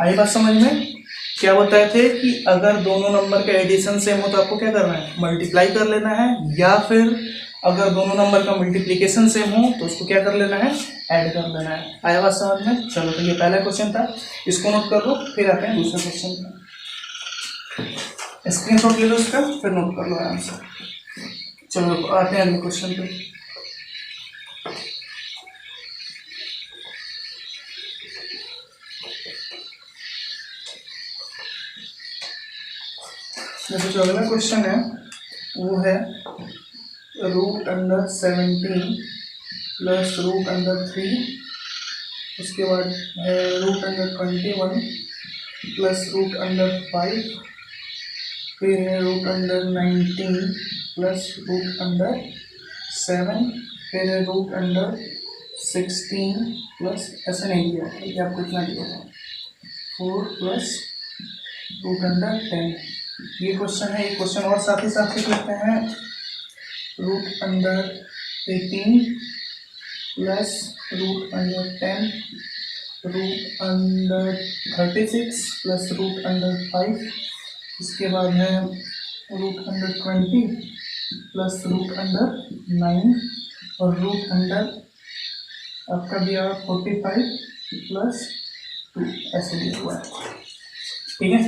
आई बात समझ में। क्या बताए थे कि अगर दोनों नंबर का एडिशन सेम हो तो आपको क्या करना है, मल्टीप्लाई कर लेना है, या फिर अगर दोनों नंबर का मल्टीप्लिकेशन सेम हो तो उसको क्या कर लेना है, ऐड कर लेना है। आया बात समझ में। चलो, तो ये पहला क्वेश्चन था, इसको नोट कर लो, फिर आते हैं दूसरे क्वेश्चन पे। स्क्रीनशॉट ले लो इसका, फिर नोट कर लो आराम से। चलो आते हैं अगले क्वेश्चन पे। देखो जो अगला क्वेश्चन है वो है √17 प्लस √3, उसके बाद है √21 प्लस √5, फिर है √19 प्लस √7, फिर है √16 प्लस, ऐसा नहीं दिया ये आपको इतना दिया है 4 प्लस √10। ये क्वेश्चन है, ये क्वेश्चन और साथ ही साथ लिख लेते हैं, √18 प्लस √10, √36 प्लस √5, इसके बाद है √20 प्लस √9 और आपका दिया 45 प्लस 2, ऐसे दिया हुआ है। ठीक है,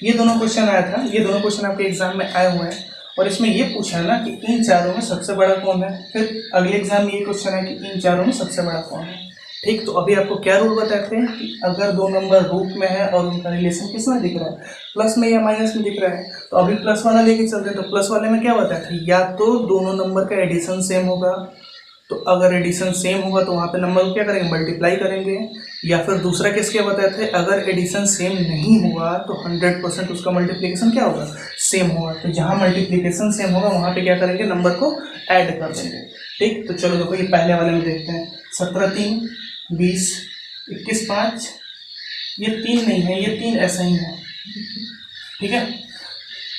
ये दोनों क्वेश्चन आया था, ये दोनों क्वेश्चन आपके एग्जाम में आए हुए हैं, और इसमें ये पूछा है ना कि इन चारों में सबसे बड़ा कौन है। फिर अगले एग्जाम में ये क्वेश्चन है कि इन चारों में सबसे बड़ा कौन है। ठीक, तो अभी आपको क्या रूल बताते हैं कि अगर दो नंबर रूट में है और उनका रिलेशन किस में दिख रहा है, प्लस में या माइनस में दिख रहा है, तो अभी प्लस वाला लेके चलते हैं। तो प्लस वाले में क्या बताया था, या तो दोनों नंबर का एडिशन सेम होगा, तो अगर एडिशन सेम होगा तो वहाँ पे नंबर को क्या करेंगे, मल्टीप्लाई करेंगे। या फिर दूसरा केस क्या बताए थे, अगर एडिशन सेम नहीं हुआ तो 100% उसका मल्टीप्लिकेशन क्या होगा, सेम होगा। तो जहाँ मल्टीप्लिकेशन सेम होगा वहाँ पे क्या करेंगे, नंबर को ऐड कर देंगे। ठीक, तो चलो देखो ये पहले वाले में देखते हैं। 17 3 20, 21 5, ये 3 नहीं है, ये 3 ऐसा ही है। ठीक है,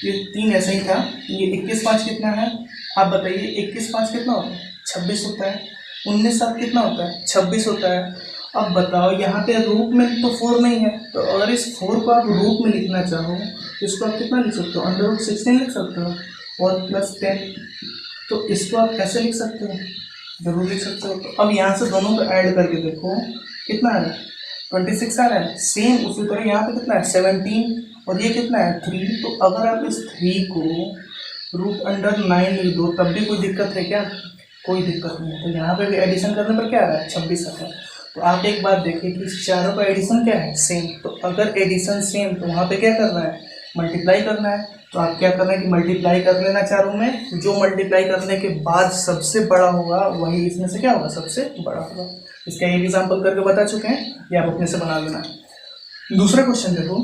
ये 3 ऐसा ही था। ये 21 5 कितना है, आप बताइए। 21 5 कितना होता है, 26 होता है। 19 7 कितना होता है, 26 होता है। अब बताओ यहाँ पे रूट में तो 4 नहीं है, तो अगर इस 4 को आप रूट में लिखना चाहो तो इसको आप कितना लिख सकते हो, √16 लिख सकते हो और प्लस 10। तो इसको आप कैसे लिख सकते हो, जरूर लिख सकते हो। तो अब यहाँ से दोनों को ऐड करके देखो कितना आ रहा है, 26 आ रहा है। सेम उसी तरह यहाँ पे कितना है, 17, और ये कितना है, 3। तो अगर आप इस 3 को √9 लिख दो तब भी कोई दिक्कत है क्या, कोई दिक्कत नहीं है। तो यहाँ पे भी एडिशन करने पर क्या आ रहा है, 26 आ रहा है। तो आप एक बात देखिए कि इस चारों का एडिशन क्या है, सेम। तो अगर एडिशन सेम तो वहाँ पे क्या करना है, मल्टीप्लाई करना है। तो आप क्या करना है कि मल्टीप्लाई कर लेना चारों में, जो मल्टीप्लाई करने के बाद सबसे बड़ा होगा वही इसमें से क्या होगा, सबसे बड़ा होगा। इसका एक एग्जाम्पल करके बता चुके हैं, ये आप अपने से बना लेना। दूसरा क्वेश्चन देखो,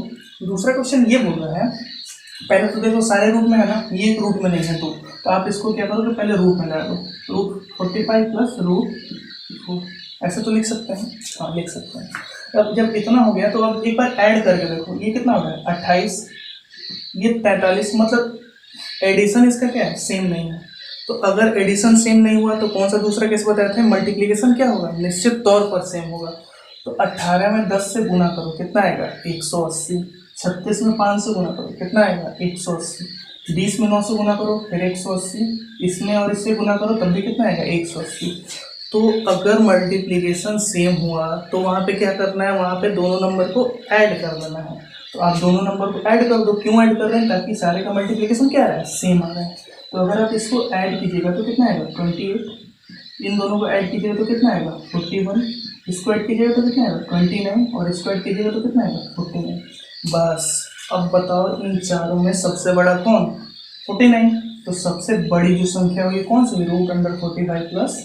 दूसरा क्वेश्चन ये बोल रहा है, पहले तो देखो सारे रूट में है ना, ये एक रूट में नहीं है तो आप इसको क्या करोगे, पहले रूट में लगा दो, रूट 45 प्लस रूट, ऐसे तो लिख सकते हैं, हाँ लिख सकते हैं। अब जब इतना हो गया तो अब एक बार ऐड करके देखो, ये कितना हो गया 28, ये 43, मतलब एडिशन इसका क्या है, सेम नहीं है। तो अगर एडिशन सेम नहीं हुआ तो कौन सा दूसरा केस बताए थे, मल्टीप्लिकेशन क्या होगा, निश्चित तौर पर सेम होगा। तो 18 में 10 से गुना करो, कितना आएगा 180, 36 में 5 से गुना करो, कितना आएगा 180, 20 में 9 से गुना करो फिर 180, इसमें और इससे गुना करो तब भी कितना आएगा 180। तो अगर मल्टीप्लिकेशन सेम हुआ तो वहाँ पे क्या करना है, वहाँ पे दोनों नंबर को ऐड कर देना है। तो आप दोनों नंबर को ऐड कर दो, क्यों ऐड कर रहे हैं, ताकि सारे का मल्टीप्लिकेशन क्या आ रहा है, सेम आ रहा है। तो अगर आप इसको ऐड कीजिएगा तो कितना आएगा 28, इन दोनों को ऐड कीजिएगा तो कितना आएगा 41, इसको ऐड कीजिएगा तो कितना आएगा 29, और इसको ऐड कीजिएगा तो कितना आएगा 49। बस अब बताओ इन चारों में सबसे बड़ा कौन, 49। तो सबसे बड़ी जो संख्या हुई कौन सी, √45 प्लस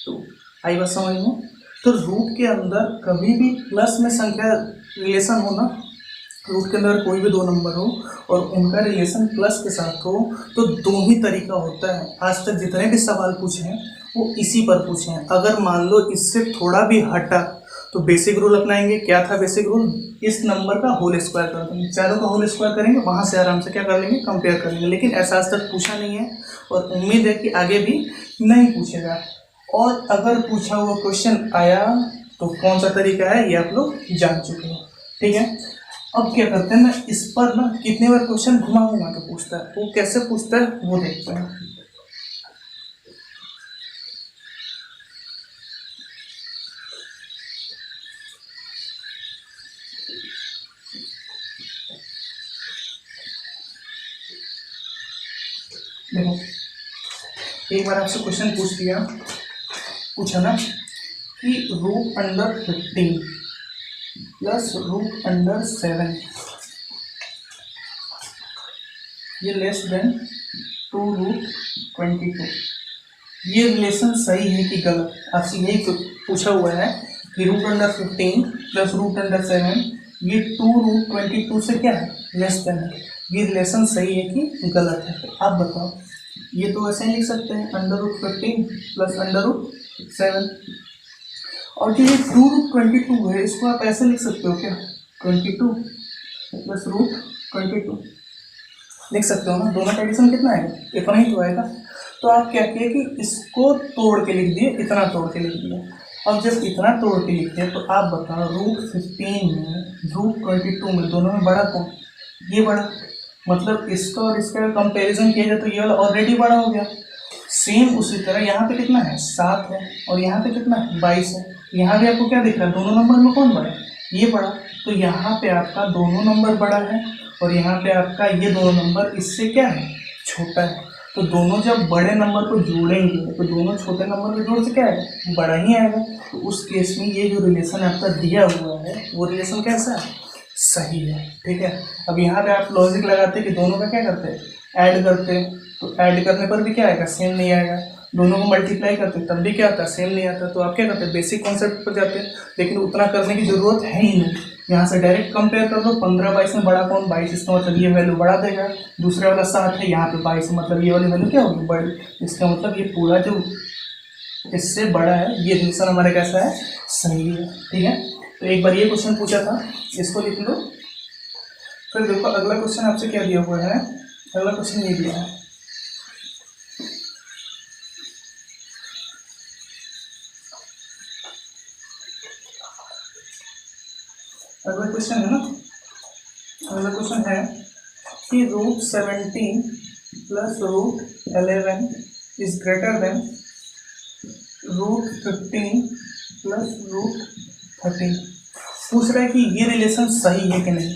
2। आई बात समझ में। तो रूट के अंदर कभी भी प्लस में संख्या रिलेशन हो ना, रूट के अंदर कोई भी दो नंबर हो और उनका रिलेशन प्लस के साथ हो, तो दो ही तरीका होता है। आज तक जितने भी सवाल पूछे हैं वो इसी पर पूछे हैं। अगर मान लो इससे थोड़ा भी हटा तो बेसिक रूल अपनाएंगे। क्या था बेसिक रूल, इस नंबर का होल स्क्वायर कर देंगे, चारों का होल स्क्वायर करेंगे, वहाँ से आराम से क्या कर लेंगे, कंपेयर कर लेंगे। लेकिन ऐसा आज तक पूछा नहीं है और उम्मीद है कि आगे भी नहीं पूछेगा। और अगर पूछा हुआ क्वेश्चन आया तो कौन सा तरीका है ये आप लोग जान चुके हो, ठीक है। अब क्या करते हैं ना, इस पर ना कितने बार क्वेश्चन घुमा घुमा के पूछता है, वो कैसे पूछता है वो देखते हैं। देखो एक बार आपसे क्वेश्चन पूछा ना कि √15 प्लस √7 ये लेस देन 2√22, ये रिलेशन सही है कि गलत, आपसे यही पूछा हुआ है कि √15 प्लस √7 ये 2√22 से क्या है, लेस देन है। ये रिलेशन सही है कि गलत है, तो आप बताओ। ये तो ऐसे ही लिख सकते हैं √15 प्लस √7, और जो ये 2√22 है इसको आप ऐसे लिख सकते हो क्या, 22 प्लस √22 लिख सकते हो ना। दोनों का एडिशन कितना आएगा, इतना ही तो आएगा। तो आप क्या किए कि इसको तोड़ के लिख दिए, इतना तोड़ के लिख दिया। अब जब इतना तोड़ के लिखे तो आप बताओ √15 में √22 में दोनों में बड़ा कौन, ये बड़ा, मतलब इसका और इसका कंपैरिजन किया जाए तो ये वाला ऑलरेडी बड़ा हो गया। सेम उसी तरह यहाँ पे कितना है 7 है और यहाँ पे कितना है 22 है। यहाँ भी आपको क्या दिख रहा है, दोनों नंबर में कौन बड़ा है, ये बड़ा। तो यहाँ पे आपका दोनों नंबर बड़ा है और यहाँ पे आपका ये दोनों नंबर इससे क्या है, छोटा है। तो दोनों जब बड़े नंबर को जोड़ेंगे तो दोनों छोटे नंबर के जोड़ से क्या आएगा, बड़ा ही आएगा। तो उस केस में ये जो रिलेशन आपका दिया हुआ है वो रिलेशन कैसा है, सही है, ठीक है। अब यहाँ पे आप लॉजिक लगाते कि दोनों का क्या करते हैं, ऐड करते, तो ऐड करने पर भी क्या आएगा, सेम नहीं आएगा। दोनों को मल्टीप्लाई करते तब भी क्या आता है, सेम नहीं आता। तो आप क्या करते हैं, बेसिक कॉन्सेप्ट पर जाते हैं, लेकिन उतना करने की जरूरत है ही नहीं। यहाँ से डायरेक्ट कंपेयर कर दो, 15-22 में बड़ा कौन, 22, इसका मतलब ये वैल्यू बढ़ा देगा। दूसरे वाला 7 है, यहाँ पे 22 मतलब ये वाली वैल्यू क्या होगी, बड़ी। इसका मतलब ये पूरा जो इससे बड़ा है ये रिलेशन हमारे कैसा है, सही है, ठीक है। तो एक बार ये क्वेश्चन पूछा था, इसको लिख लो। फिर देखो अगला क्वेश्चन आपसे क्या दिया हुआ है, अगला क्वेश्चन ये दिया है, अगला क्वेश्चन है ना, अगला क्वेश्चन है कि √17 plus √11 is greater than √15 plus √13। पूछ रहा है कि ये रिलेशन सही है कि नहीं,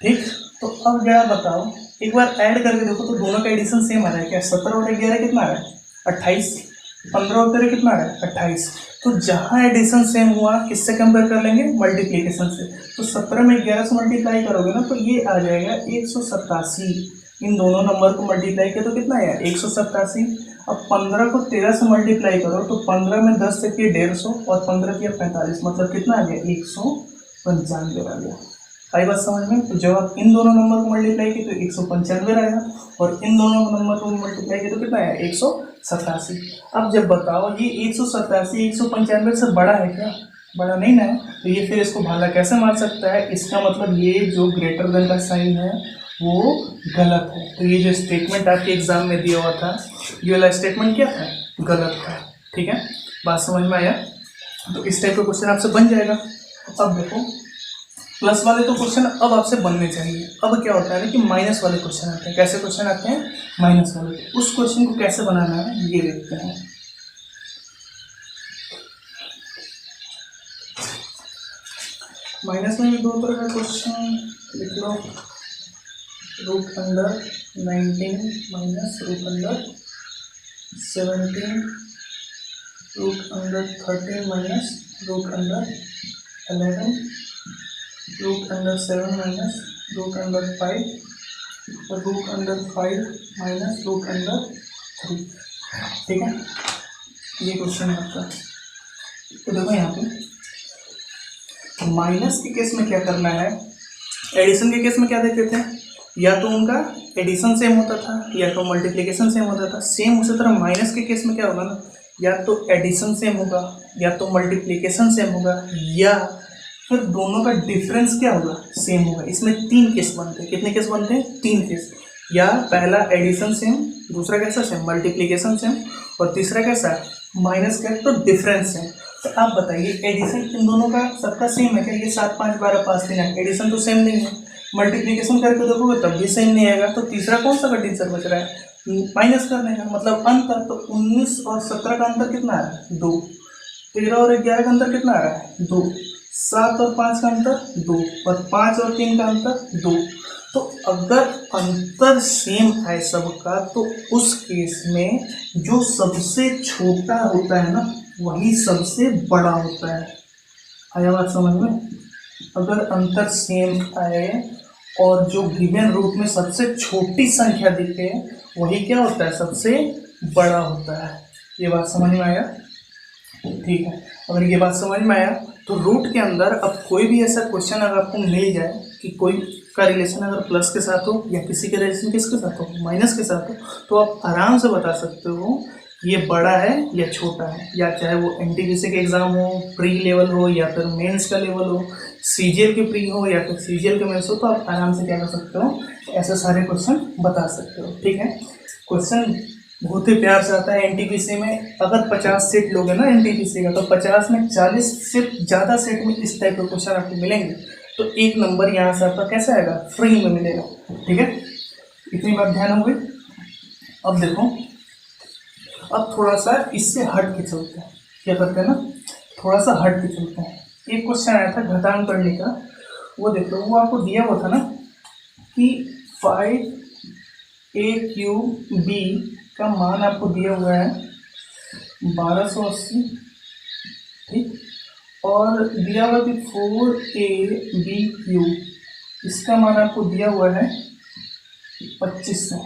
ठीक। तो अब जरा बताओ, एक बार ऐड करके देखो तो दोनों का एडिशन सेम आ रहा है क्या, 17 और 11 कितना आ रहा है 28, 15 और 13 कितना आ रहा है 28। तो जहाँ एडिशन सेम हुआ किससे कंपेयर कर लेंगे, मल्टीप्लिकेशन से। तो 17 में 11 से मल्टीप्लाई करोगे ना तो ये आ जाएगा 187। इन दोनों नंबर को मल्टीप्लाई किया तो कितना आया 187। अब 15 को 13 से मल्टीप्लाई करो तो 15 में 10 से किए 150 और 15 किया 45, मतलब कितना आ गया 195 आ गया। आई बात समझ में। तो जब आप इन दोनों नंबर को मल्टीप्लाई किए तो 195 आएगा, और इन दोनों नंबर को मल्टीप्लाई किए तो कितना आया 187। अब जब बताओ ये 187 195 से बड़ा है क्या? बड़ा नहीं ना है, तो ये फिर इसको भाला कैसे मार सकता है? इसका मतलब ये जो ग्रेटर देन का साइन है वो गलत है। तो ये जो स्टेटमेंट आपके एग्जाम में दिया हुआ था, ये वाला स्टेटमेंट क्या था? गलत था। ठीक है, बात समझ में आया? तो इस टाइप का क्वेश्चन आपसे बन जाएगा। अब देखो प्लस वाले तो क्वेश्चन अब आपसे बनने चाहिए। अब क्या होता है ना कि माइनस वाले क्वेश्चन आते हैं। कैसे क्वेश्चन आते हैं? माइनस वाले। उस क्वेश्चन को कैसे बनाना है ये देखते हैं। माइनस में भी दो तरह का क्वेश्चन लिख लो। Root under 19 minus root under 17, root under 13 minus root under 11, root under 7 minus root under 5, और root under 5 minus root under 3। ठीक है, ये क्वेश्चन है आपका। तो देखो यहाँ पे माइनस के केस में क्या करना है, एडिशन के केस में क्या देखते थे, या तो उनका एडिशन सेम होता था या तो मल्टीप्लिकेशन सेम होता था। सेम उसी तरह माइनस के केस में क्या होगा ना, या तो एडिशन सेम होगा या तो मल्टीप्लिकेशन सेम होगा, या फिर दोनों का डिफरेंस क्या होगा? सेम होगा। इसमें 3 केस बनते हैं। कितने केस बनते हैं? 3 केस। या पहला एडिशन सेम, दूसरा कैसा सेम? मल्टीप्लिकेशन सेम, और तीसरा कैसा? माइनस का तो डिफरेंस सेम। तो आप बताइए एडिशन इन दोनों का सबका सेम है क्या? ये 7 5 12 5 3 है, एडिशन तो सेम नहीं है। मल्टीप्लिकेशन करके देखोगे तब भी सेम नहीं आएगा। तो तीसरा कौन सा कंडीशन बच रहा है? माइनस करने का, मतलब अंतर। तो 19 और 17 का अंतर कितना आ रहा है? 2। 13 और 11 का अंतर कितना आ रहा है? 2। 7 और 5 का अंतर 2, और 5 और 3 का अंतर 2। तो अगर अंतर सेम आए सबका तो उस केस में जो सबसे छोटा होता है ना वही सबसे बड़ा होता है। आया बात समझ में? अगर अंतर सेम आए और जो गिवन रूट में सबसे छोटी संख्या दिखे वही क्या होता है? सबसे बड़ा होता है। ये बात समझ में आया? ठीक है, अगर ये बात समझ में आया तो रूट के अंदर अब कोई भी ऐसा क्वेश्चन अगर आपको मिल जाए कि कोई का रिलेशन अगर प्लस के साथ हो या किसी के रिलेशन किसके साथ हो? माइनस के साथ हो, तो आप आराम से बता सकते हो ये बड़ा है या छोटा है। या चाहे वो एनटीपीसी के एग्जाम हो, प्री लेवल हो या फिर मेंस का लेवल हो, सीजीएल के प्री हो या फिर सीजीएल के मेंस हो, तो आप आराम से क्या कर सकते हो? ऐसे सारे क्वेश्चन बता सकते हो। ठीक है, क्वेश्चन बहुत ही प्यार से आता है एनटीपीसी में। अगर 50 सेट लोगे ना एनटीपीसी का, तो 50 में 40 से ज़्यादा सेट में इस टाइप के क्वेश्चन आपको मिलेंगे। तो 1 नंबर यहाँ से आपका कैसा आएगा? फ्री में मिलेगा। ठीक है, इतनी बात ध्यान हो गई। अब देखो, अब थोड़ा सा इससे हट के चलते हैं। क्या करते हैं ना, थोड़ा सा हट के चलते हैं। एक क्वेश्चन आया था घटांग करने का, वो देखो, वो आपको दिया हुआ था ना कि 5a³ का मान आपको दिया हुआ है 1280। ठीक, और दिया हुआ कि 4ab³ इसका मान आपको दिया हुआ है 2500।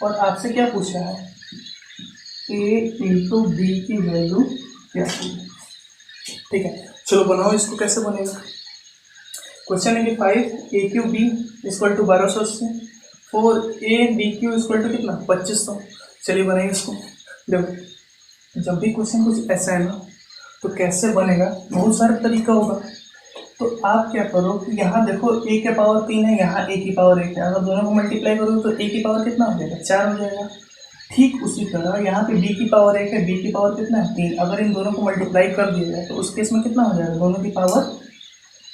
और आपसे क्या पूछा है? a इंटू b की वैल्यू क्या होगी? ठीक है, चलो बनाओ इसको। कैसे बनेगा? क्वेश्चन है कि 5a³ equal to 1280, 4ab³ equal to कितना? 2500। चलिए बनाइए इसको। देखो, जब भी क्वेश्चन कुछ ऐसा है ना तो कैसे बनेगा, बहुत सारा तरीका होगा। तो आप क्या करो कि यहाँ देखो a के पावर 3 है, यहाँ a की पावर 1 है। अगर दोनों को मल्टीप्लाई करो तो a की पावर कितना हो जाएगा? 4 हो जाएगा। ठीक उसी तरह यहाँ पे b की पावर 1 है, b की पावर कितना है? 3। अगर इन दोनों को मल्टीप्लाई कर दिया जाए तो उस केस में कितना हो जाएगा? दोनों की पावर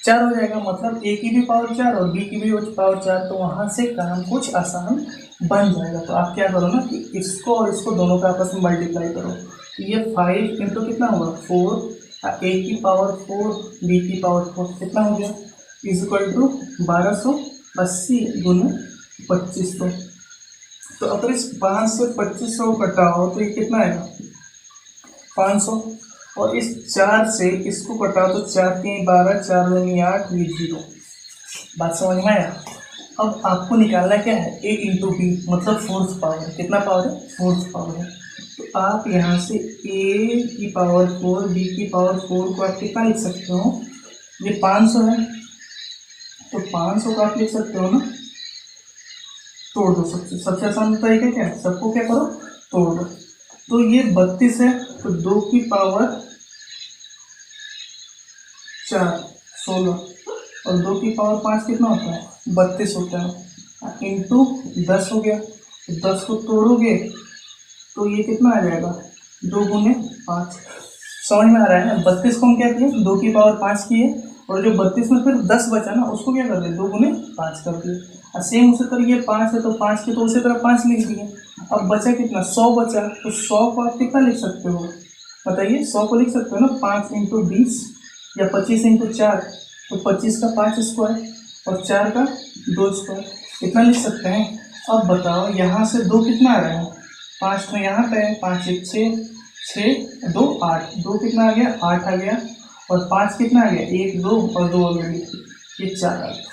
4 हो जाएगा। मतलब a की भी पावर 4 और b की भी पावर 4। तो वहाँ से काम कुछ आसान बन जाएगा। तो आप क्या करो ना कि इसको और इसको दोनों का आपस में मल्टीप्लाई करो। तो ये 5 इंटू कितना होगा? 4, a की पावर 4 b की पावर 4 कितना हो गया? इज इक्वल टू 1280 गुना 2500। तो अगर इस 5 से 2500 कटाओ तो ये कितना आएगा? 500। और इस 4 से इसको कटाओ तो 4 3 12, 4 2 8, ये 0। बात समझ में आया? अब आपको निकालना क्या है? a इंटू बी, मतलब फोर्थ पावर। कितना पावर है? फोर्थ पावर है। तो आप यहाँ से a की पावर 4 b की पावर 4 को आप कितना लिख सकते हो? ये 500 है, तो 500 को आप लिख सकते हो ना, तोड़ दो। सबसे आसान तरीका क्या है, सबको क्या करो, तोड़ दो। तो ये 32 है, तो 2 की पावर 4 16, और 2 की पावर 5 कितना होता है, 32 होता है, इंटू 10 हो गया। तो 10 को तोड़ोगे तो ये कितना आ जाएगा, 2 गुने 5। समझ में आ रहा है ना। 32 को हम क्या किए, 2 की पावर 5 किए, और जो 32 में फिर 10 बचा ना, उसको क्या कर दिए, 2 गुने 5 कर दिए। और सेम उसी तरह ये 5 है, तो 5 के तो उसी तरह 5 लिख दिए। अब बचा कितना, 100 बचा। तो 100 को आप कितना लिख सकते हो, बताइए। 100 को लिख सकते हो ना 5 इंटू 20 या 25 इंटू 4, तो 25 का 5 स्क्वायर और 4 का 2 स्क्वायर, इतना लिख सकते हैं। अब बताओ यहाँ से 2 कितना आ रहा है, 5 तो यहाँ पे है, 5 1 6, 6 2 8, 2 कितना आ गया, 8 आ गया, और 5 कितना आ गया, 1 2 और 2 ऑलरेडी, ये 4 आ गया।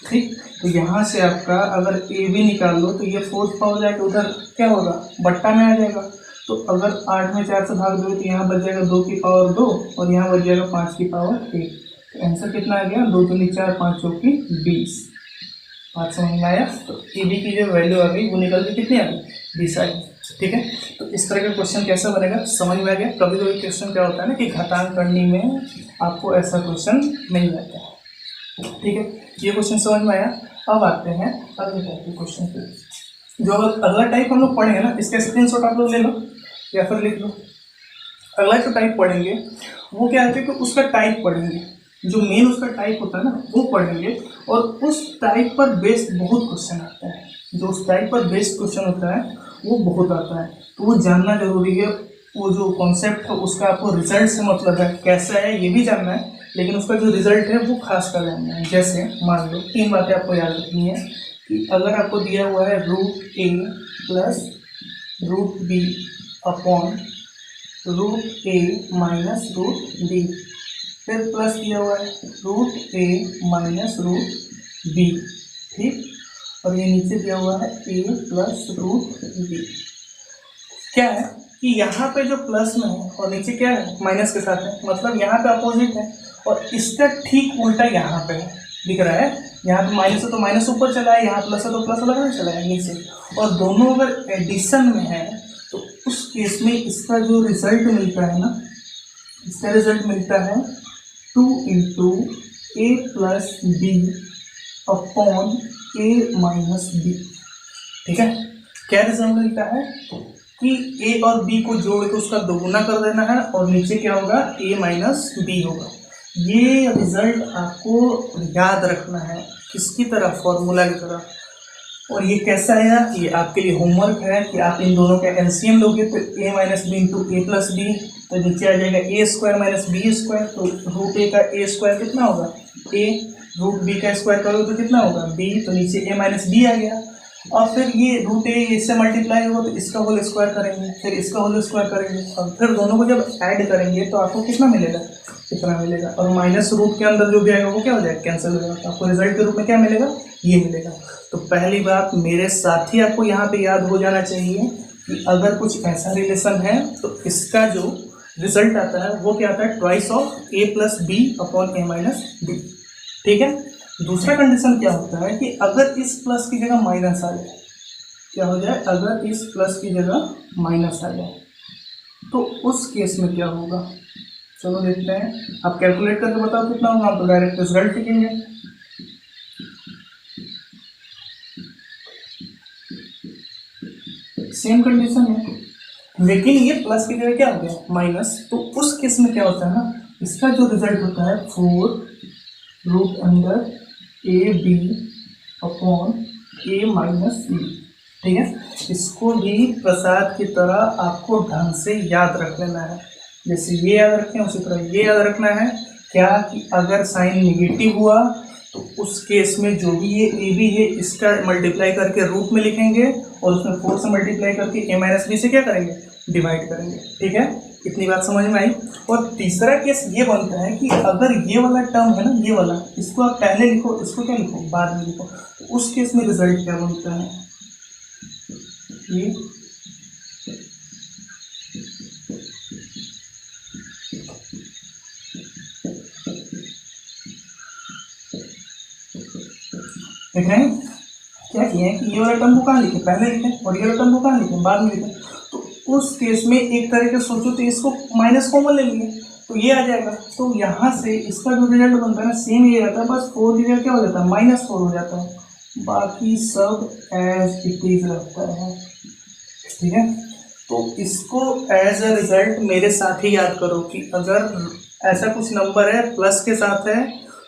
ठीक, तो यहाँ से आपका अगर ए भी निकाल लो तो ये फोर्थ पावर जाके उधर क्या होगा, बट्टा में आ जाएगा। तो अगर 8 में 4 से भाग दो तो यहाँ बच जाएगा 2 की पावर 2, और यहाँ बच जाएगा 5 की पावर 1। तो आंसर कितना आ गया, 2 दूनी 4 5 चौकी 20। बात समझ में आया। तो ए बी की जो वैल्यू आ गई वो निकल के कितनी आ गई, 20 आ गई। ठीक है, तो इस तरह का क्वेश्चन कैसा बनेगा, समझ में आ गया। कभी कभी क्वेश्चन क्या होता है ना कि घातांक करने में आपको ऐसा क्वेश्चन नहीं आता है। ठीक है, ये क्वेश्चन समझ में आया। अब आते हैं अगले टाइप के क्वेश्चन पे। जो अगला टाइप हम लोग पढ़ेंगे ना, इसका स्क्रीनशॉट आप लोग ले लो या फिर लिख लो। अगला जो टाइप पढ़ेंगे वो क्या है कि उसका टाइप पढ़ेंगे, जो मेन उसका टाइप होता है ना वो पढ़ेंगे, और उस टाइप पर बेस्ड बहुत क्वेश्चन आता है। जो उस टाइप पर बेस्ड क्वेश्चन होता है वो बहुत आता है, तो वो जानना जरूरी है। वो जो कॉन्सेप्ट है उसका आपको रिजल्ट से मतलब है, कैसा है ये भी जानना है, लेकिन उसका जो रिजल्ट है वो खास कर जानना है। जैसे मान लो 3 बातें आपको याद रखनी है कि अगर आपको दिया हुआ है root A plus root B upon root A minus root B, फिर प्लस दिया हुआ है root A minus root B, ठीक, और ये नीचे दिया हुआ है ए प्लस रूट बी। क्या है कि यहाँ पे जो प्लस में है और नीचे क्या है, माइनस के साथ है, मतलब यहाँ पे अपोजिट है, और इसका ठीक उल्टा यहाँ पे है, दिख रहा है। यहाँ पे माइनस है तो माइनस ऊपर चला है, यहाँ प्लस है तो प्लस अलग चला है नीचे, और दोनों अगर एडिशन में है तो उस केस में इसका जो रिजल्ट मिलता है ना, इसका रिजल्ट मिलता है 2 into A plus b upon a minus b. ठीक है, क्या रिजल्ट मिलता है कि ए और बी को जोड़ के उसका दोगुना कर देना है, और नीचे क्या होगा, ए माइनस बी होगा। ये रिजल्ट आपको याद रखना है, किसकी तरह, फॉर्मूला की तरह। और ये कैसा है, ये आपके लिए होमवर्क है कि आप इन दोनों का एलसीएम लोगे तो ए माइनस बी इंटू ए प्लस बी, तो नीचे आ जाएगा ए स्क्वायर माइनस बी स्क्वायर, तो रूट ए का ए स्क्वायर कितना होगा, ए, रूट बी का स्क्वायर करोगे तो कितना होगा बी, तो नीचे ए माइनस बी आ गया। और फिर ये रूट ए इससे मल्टीप्लाई होगा तो इसका होल स्क्वायर करेंगे, फिर इसका होल स्क्वायर करेंगे, और फिर दोनों को जब ऐड करेंगे तो आपको कितना मिलेगा, इतना मिलेगा, और माइनस रूट के अंदर जो भी आएगा वो क्या हो जाएगा, कैंसिल हो जाएगा, तो आपको रिजल्ट के रूप में क्या मिलेगा, ये मिलेगा। तो पहली बात मेरे साथ ही आपको यहाँ पे याद हो जाना चाहिए कि अगर कुछ ऐसा रिलेशन है तो इसका जो रिजल्ट आता है वो क्या आता है, twice of a plus b upon a minus b. ठीक है, दूसरा कंडीशन क्या होता है कि अगर इस प्लस की जगह माइनस आ जाए, क्या हो जाए, अगर इस प्लस की जगह माइनस आ जाए तो उस केस में क्या होगा, चलो देखते हैं। आप कैलकुलेट करके बताओ कितना होगा, आप तो डायरेक्ट रिजल्ट लिखेंगे। सेम कंडीशन है, लेकिन ये प्लस की जगह क्या हो गया, माइनस, तो उस केस में क्या होता है ना, इसका जो रिजल्ट होता है 4 root under a b upon a minus b. ठीक है, इसको भी प्रसाद की तरह आपको ढंग से याद रख लेना है। जैसे ये याद रखें उसी तरह ये याद रखना है, क्या कि अगर साइन निगेटिव हुआ तो उस केस में जो भी ये ए बी है इसका मल्टीप्लाई करके रूट में लिखेंगे, और उसमें 4 से मल्टीप्लाई करके ए माइनस बी से क्या करेंगे, डिवाइड करेंगे। ठीक है, इतनी बात समझ में आई। और तीसरा केस ये बनता है कि अगर ये वाला टर्म है ना, ये वाला, इसको आप पहले लिखो, इसको क्या लिखो, बाद में लिखो, तो उस केस में रिजल्ट क्या बनता है, ये देख रहे हैं क्या किए हैं कि ये वाला टर्म को कहाँ लिखे, पहले लिखे, और ये वाला टर्म को कहाँ लिखे, बाद में लिखे। तो उस केस में एक तरह के सोचो तो इसको माइनस कॉमन ले लिए तो ये आ जाएगा। तो यहाँ से इसका जो रिजल्ट बनता है ना सेम ये रहता है, बस 4 की जगह क्या हो जाता है -4 हो जाता है, बाकी सब एज इट इज रहता है। ठीक है, तो इसको एज अ रिजल्ट मेरे साथ ही याद करो कि अगर ऐसा कुछ नंबर है प्लस के साथ है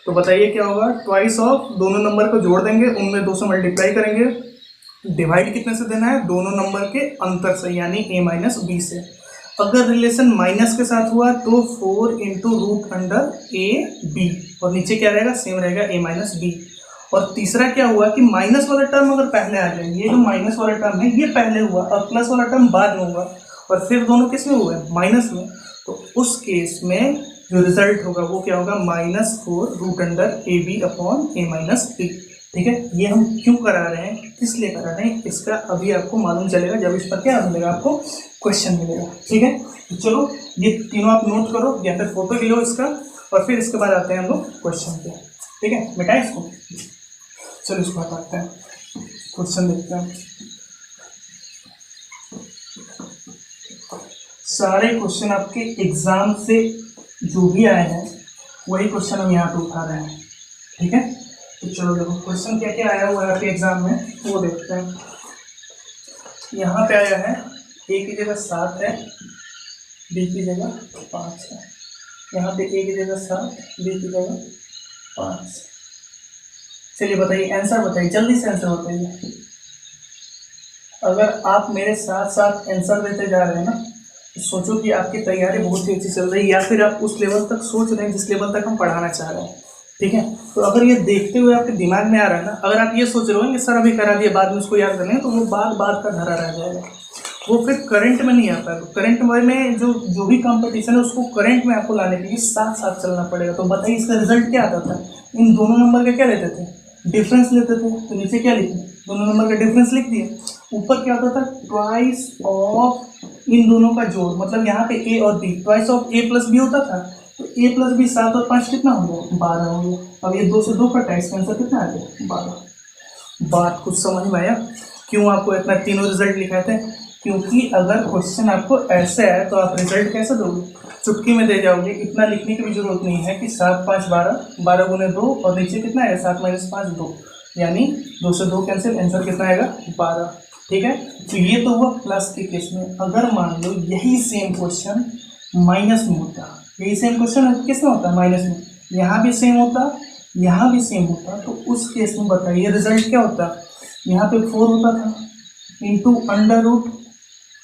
तो बताइए क्या होगा, ट्वाइस ऑफ दोनों नंबर को जोड़ देंगे, उनमें 2 से मल्टीप्लाई करेंगे, डिवाइड कितने से देना है, दोनों नंबर के अंतर से, यानी a माइनस बी से। अगर रिलेशन माइनस के साथ हुआ तो 4 into root under a b, और नीचे क्या रहेगा, सेम रहेगा a माइनस बी। और तीसरा क्या हुआ कि माइनस वाला टर्म अगर पहले आ जाए, ये जो माइनस वाला टर्म है ये पहले हुआ और प्लस वाला टर्म बाद में हुआ, और फिर दोनों किस में हुए, माइनस में, तो उस केस में जो रिजल्ट होगा वो क्या होगा, -4 root under a b upon a minus b. ठीक है, ये हम क्यों करा रहे हैं, किस लिए करा रहे हैं, इसका अभी आपको मालूम चलेगा जब इस पर क्या मिलेगा, आपको क्वेश्चन मिलेगा। ठीक है, तो चलो ये तीनों आप नोट करो या फिर फोटो ले लो इसका, और फिर इसके बाद आते हैं हम लोग क्वेश्चन पे। ठीक है, मिटाए इसको, चलो इसको हटाते हैं, क्वेश्चन देखते हैं। सारे क्वेश्चन आपके एग्जाम से जो भी आए हैं वही क्वेश्चन हम यहाँ पे उठा रहे हैं। ठीक है, तो चलो देखो क्वेश्चन क्या क्या आया हुआ है आपके एग्जाम में वो देखते हैं। यहाँ पे आया है ए की जगह 7 है, बी की जगह 5 है। यहाँ पे ए की जगह 7, बी की जगह 5। चलिए बताइए आंसर, बताइए जल्दी से आंसर बताइए। अगर आप मेरे साथ साथ आंसर देते जा रहे हैं ना तो सोचो कि आपकी तैयारी बहुत ही अच्छी चल रही है, या फिर आप उस लेवल तक सोच रहे हैं जिस लेवल तक हम पढ़ाना चाह रहे हैं। ठीक है, तो अगर ये देखते हुए आपके दिमाग में आ रहा है ना, अगर आप ये सोच रहे हो कि सर अभी करा दिए बाद में उसको याद करेंगे, तो वो बात का धरा रह जाएगा, वो फिर करंट में नहीं आ पाएगा। करंट में जो भी कंपटीशन है उसको करंट में आपको लाने के लिए साथ साथ चलना पड़ेगा। तो बताइए इसका रिजल्ट क्या आता था, इन दोनों नंबर का क्या लेते थे, डिफरेंस लेते थे। तो नीचे क्या लिखे, दोनों नंबर का डिफरेंस लिख दिए, ऊपर क्या होता था, ट्वाइस ऑफ इन दोनों का जोड़, मतलब यहाँ पे ए और b, twice of a plus b होता था, तो ए प्लस बी 7 और 5 कितना हो गया, 12 हो गया। अब ये 2 से 2 कटा, इसका आंसर कितना आ गया, 12। बात कुछ समझ में आया क्यों आपको इतना तीनों रिजल्ट लिखाए थे, क्योंकि अगर क्वेश्चन आपको ऐसे है तो आप रिजल्ट कैसे दोगे, चुटकी में दे जाओगे। इतना लिखने की भी जरूरत नहीं है कि 7 5 12, 12 गुने 2, और नीचे कितना आएगा 7 माइनस 5 2, यानी 2 से 2 कैंसिल, आंसर कितना आएगा 12। ठीक है, तो ये तो हुआ प्लस के केस में। अगर मान लो यही सेम क्वेश्चन माइनस में होता, यही सेम क्वेश्चन किस में होता, माइनस में, यहाँ भी सेम होता, यहाँ भी सेम होता, तो उस केस में बताइए रिजल्ट क्या होता। यहाँ पे 4 होता था इंटू अंडर रूट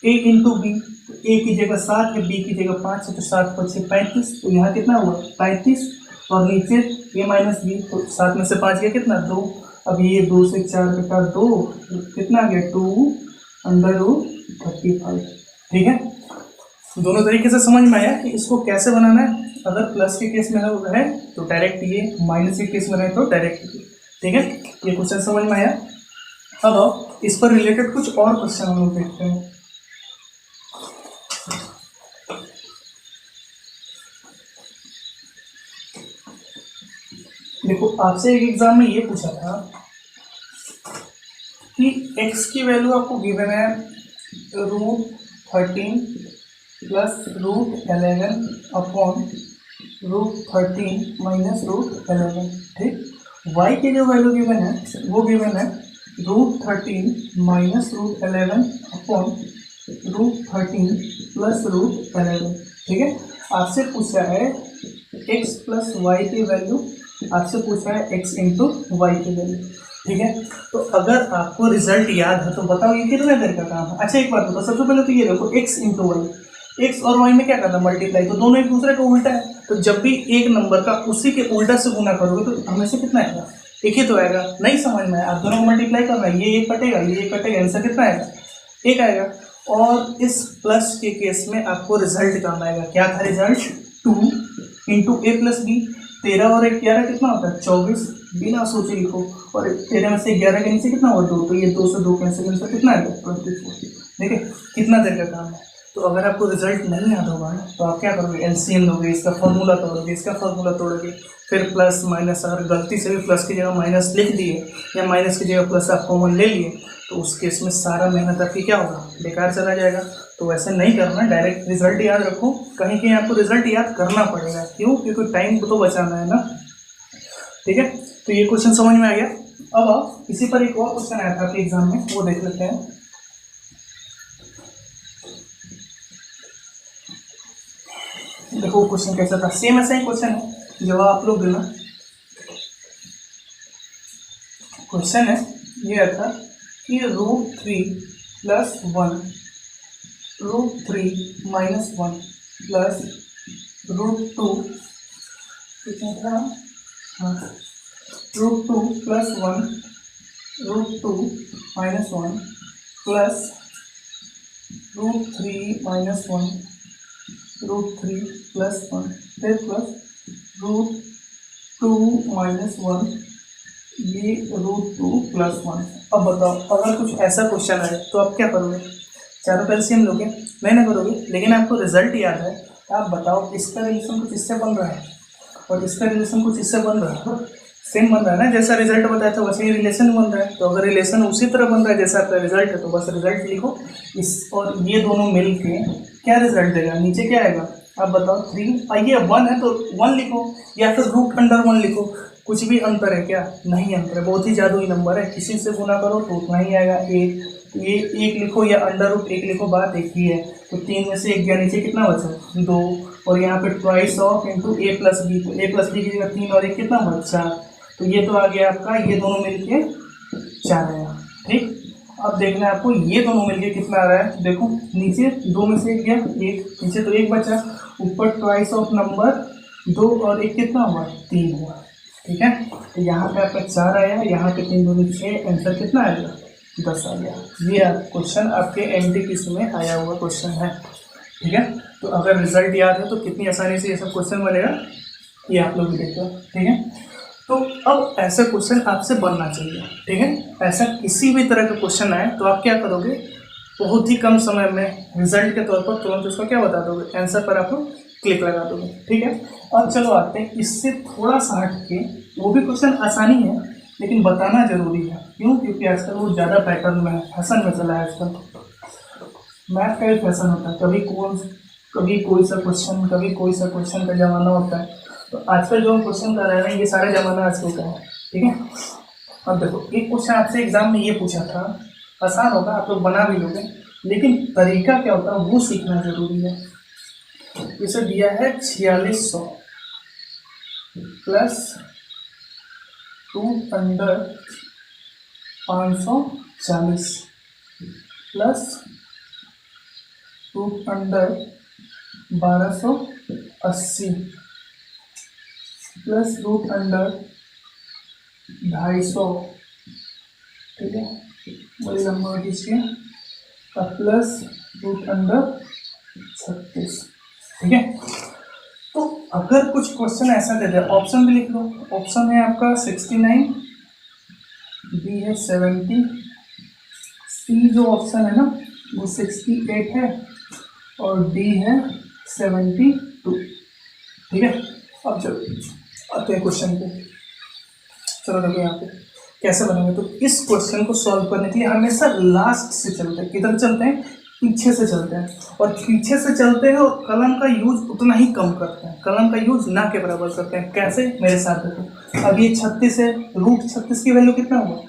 ए इंटू बी, तो ए की जगह 7 है, बी की जगह 5 है, तो 7 5 से 35, तो यहाँ कितना हुआ 35, और नीचे ए माइनस बी, तो 7 में से 5 गया कितना 2। अब ये 2 से 4 कटा 2, कितना आ गया 2 अंडर रूट 35। ठीक है, दोनों तरीके से समझ में आया कि इसको कैसे बनाना है। अगर प्लस के केस में है तो डायरेक्ट ये, माइनस के केस में है तो डायरेक्ट ये। ठीक है, ये क्वेश्चन समझ में आया। अब इस पर रिलेटेड कुछ और क्वेश्चन हम लोग देखते हैं। देखो आपसे एक एग्जाम में ये पूछा था कि x की वैल्यू आपको गिवन है √13 प्लस √11 अपॉन √13 माइनस √11। ठीक, y की जो वैल्यू गिवन है वो गिवन है √13 माइनस √11 अपॉन √13 प्लस √11। ठीक है, आपसे पूछा है x प्लस वाई की वैल्यू, आपसे पूछा है x इंटू वाई की वैल्यू। ठीक है, तो अगर आपको रिजल्ट याद है तो बताओ ये कितने देर का काम है। अच्छा एक बात बताओ, सबसे पहले तो ये देखो x इंटू वाई, x और y में क्या करना मल्टीप्लाई, तो दोनों एक दूसरे का उल्टा है, तो जब भी एक नंबर का उसी के उल्टा से गुना करोगे तो हमेशा कितना आएगा, एक ही तो आएगा। नहीं समझ में आया, आप दोनों को मल्टीप्लाई करना है, ये एक कटेगा ये एक कटेगा, आंसर कितना आएगा, एक आएगा। और इस प्लस के केस में आपको रिजल्ट काम आएगा, क्या था रिजल्ट, 2 इंटू ए प्लस बी, 13 और 1 11 कितना होता है 24, बिना सोचे लिखो, और 13 में से 11 के नीचे कितना हुआ 2, तो ये 2 से 2 कैंसिल, आंसर कितना आएगा 24। देखिए कितना देर का काम है। तो अगर आपको रिजल्ट नहीं याद होगा ना तो आप क्या करोगे, एलसीएम लोगे, इसका फॉर्मूला तोड़ोगे, इसका फॉर्मूला तोड़ोगे, फिर प्लस माइनस, अगर गलती से भी प्लस की जगह माइनस लिख दिए या माइनस की जगह प्लस आप कॉमन ले लिए तो उस केस में सारा मेहनत आपकी क्या होगा, बेकार चला जाएगा। तो वैसे नहीं करना, डायरेक्ट रिजल्ट याद रखो। कहीं कहीं आपको रिजल्ट याद करना पड़ेगा, क्यों? क्योंकि टाइम तो बचाना है ना, ठीक है। तो ये क्वेश्चन समझ में आ गया। अब आप इसी पर एक और क्वेश्चन आया था आपके एग्जाम में, वो देख लेते हैं। देखो क्वेश्चन कैसा था, सेम ऐसा ही क्वेश्चन है, जवाब आप लोग देना। क्वेश्चन है ये था कि √3 + 1, √3 - 1 प्लस √2 कितना था, हाँ, √2 + 1, √2 - 1 प्लस √3 - 1, √3 + 1 फिर प्लस √2 - 1, ये √2 + 1। अब बताओ, अगर कुछ ऐसा क्वेश्चन आए तो आप क्या करोगे? चारों का एलसीएम लोगे? नहीं ना करोगे, लेकिन आपको रिजल्ट याद है तो आप बताओ इसका रिलेशन कुछ इससे बन रहा है और इसका रिलेशन कुछ इससे बन रहा है, सेम बन रहा है ना, जैसा रिजल्ट बताया था वैसे ही रिलेशन बन रहा है। तो अगर रिलेशन उसी तरह बन रहा है जैसा आपका रिजल्ट है तो बस रिजल्ट लिखो इस, और ये दोनों मिल के क्या रिजल्ट देगा, नीचे क्या आएगा आप बताओ। 3 ये 1 है तो 1 लिखो या फिर √1 लिखो, कुछ भी अंतर है क्या? नहीं अंतर है, बहुत ही जादुई नंबर है, किसी से गुना करो तो उतना ही आएगा। एक तो ये 1 लिखो या √1 लिखो, बात एक ही है। तो 3 में से 1 गया, नीचे कितना बचा? 2, और यहाँ पे twice of into a + b, तो a + b की जगह 3 और 1 कितना बचा? तो ये तो आ गया आपका, ये दोनों मिलके 4 आया, ठीक। अब देखना है आपको ये दोनों मिलके कितना आ रहा है, देखो नीचे 2 में से 1 गया, 1 नीचे तो 1 बचा, ऊपर ट्वाइस ऑफ नंबर 2 और 1 कितना हुआ? 3 हुआ, ठीक है। तो यहाँ पे आपका 4 आया, यहाँ पे 3 दूनी 6, आंसर कितना आएगा? 10 आ गया। ये क्वेश्चन आपके एमटीक्यू में आया हुआ क्वेश्चन है, ठीक है। तो अगर रिजल्ट याद है तो कितनी आसानी से ये सब क्वेश्चन बनेगा ये आप लोग भी देखो, ठीक है। तो अब ऐसा क्वेश्चन आपसे बनना चाहिए, ठीक है। ऐसा किसी भी तरह का क्वेश्चन आए तो आप क्या करोगे, बहुत ही कम समय में रिजल्ट के तौर पर तुरंत उसका क्या बता दोगे, आंसर पर आप लोग क्लिक लगा दोगे, ठीक है। अब चलो आते हैं इससे थोड़ा सा हट के, वो भी क्वेश्चन आसानी है लेकिन बताना जरूरी है, क्यों? क्योंकि आजकल वो ज़्यादा पैटर्न में है, फैशन में चला है आजकल। मैथ का भी फैशन होता है, कभी कोई सा क्वेश्चन, कभी कोई सा क्वेश्चन का जमाना होता है। तो आजकल जो हम क्वेश्चन कर रहे हैं ये सारा जमाना आजकल का है, ठीक है। अब देखो एक क्वेश्चन आपसे एग्जाम में ये पूछा था, आसान होगा, आप लोग बना भी लोगे, लेकिन तरीका क्या होता है वो सीखना जरूरी है। इसे दिया है 4600 प्लस √540 प्लस √1280 प्लस √250, ठीक है, वही नंबर दीजिए, प्लस √36, ठीक है। तो अगर कुछ क्वेश्चन ऐसा दे दे, ऑप्शन भी लिख लो। ऑप्शन है आपका 69, बी है 70, सी जो ऑप्शन है ना वो 68 है और डी है 72, ठीक है। अब चलो आते हैं क्वेश्चन पे। चलो देखो यहाँ पे कैसे बनेंगे। तो इस क्वेश्चन को सॉल्व करने के लिए हमेशा लास्ट से चलते हैं, किधर चलते हैं? पीछे से चलते हैं, और पीछे से चलते हैं और कलम का यूज उतना ही कम करते हैं, कलम का यूज ना के बराबर करते हैं। कैसे? मेरे साथ देखो। अब ये 36 है, √36 की वैल्यू कितना हुआ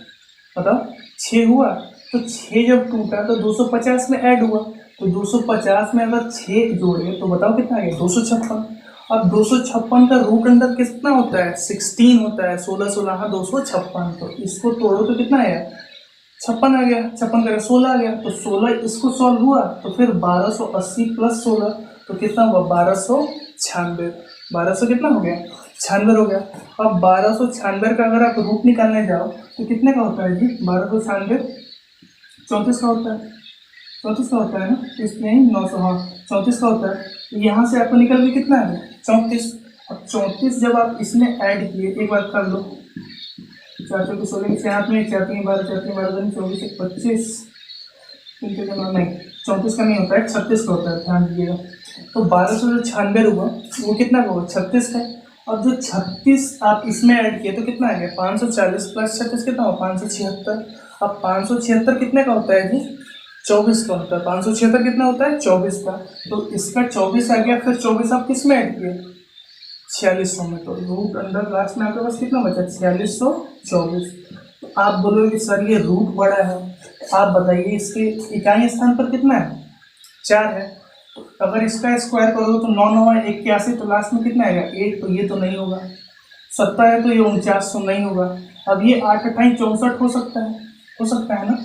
बताओ? 6 हुआ। तो 6 जब टूटा तो 250 में ऐड हुआ, तो 250 में अगर 6 जोड़े तो बताओ कितना आ गया? 256। अब 256 का रूट अंडर कितना होता है? 16 होता है, 16 16, हाँ 256। तो इसको तोड़ो तो कितना आया? 56 आ गया, 56 का 16 आ गया, तो 16 इसको सॉल्व हुआ तो फिर 1280 + 16 तो कितना हुआ? 1296। 1200 कितना हो गया? 96 हो गया। अब 1296 का अगर आप रूट निकालने जाओ तो कितने का होता है जी? 1296 34 का होता है, 34 का होता है ना, इसमें 900, हाँ 34 का होता है। तो यहाँ से आपको निकल के कितना है? 34। अब 34 जब आप इसमें ऐड किए, एक बार कर लो, 4 4 16 के हाथ में, 4 3 12, 4 3 12 24 25, इनके जमा नहीं, 34 का नहीं होता है, 36 का होता है, ध्यान दीजिएगा। तो 1296 हुआ, वो कितना का हुआ? 36 का। अब जो 36 आप इसमें ऐड किए तो कितना आ गया 540 प्लस 36 कितना हो 576। अब 576 कितने का होता है जी 24 का होता है। 576 कितना होता है 24 का, तो इसका 24 आ गया, फिर 24 आप किस में ऐड किए 4600 में, तो रूट अंडर लास्ट में आपके पास कितना बचा 4624। तो आप बोलोगे कि सर ये रूट बड़ा है, तो आप बताइए इसके इकाई स्थान पर कितना है 4 है, तो अगर इसका स्क्वायर करोगे तो 9 9 है 81, तो लास्ट में कितना आएगा 8, तो ये तो नहीं होगा। 70 है तो ये 4900 नहीं होगा। अब ये 8 28 64 हो सकता है ना।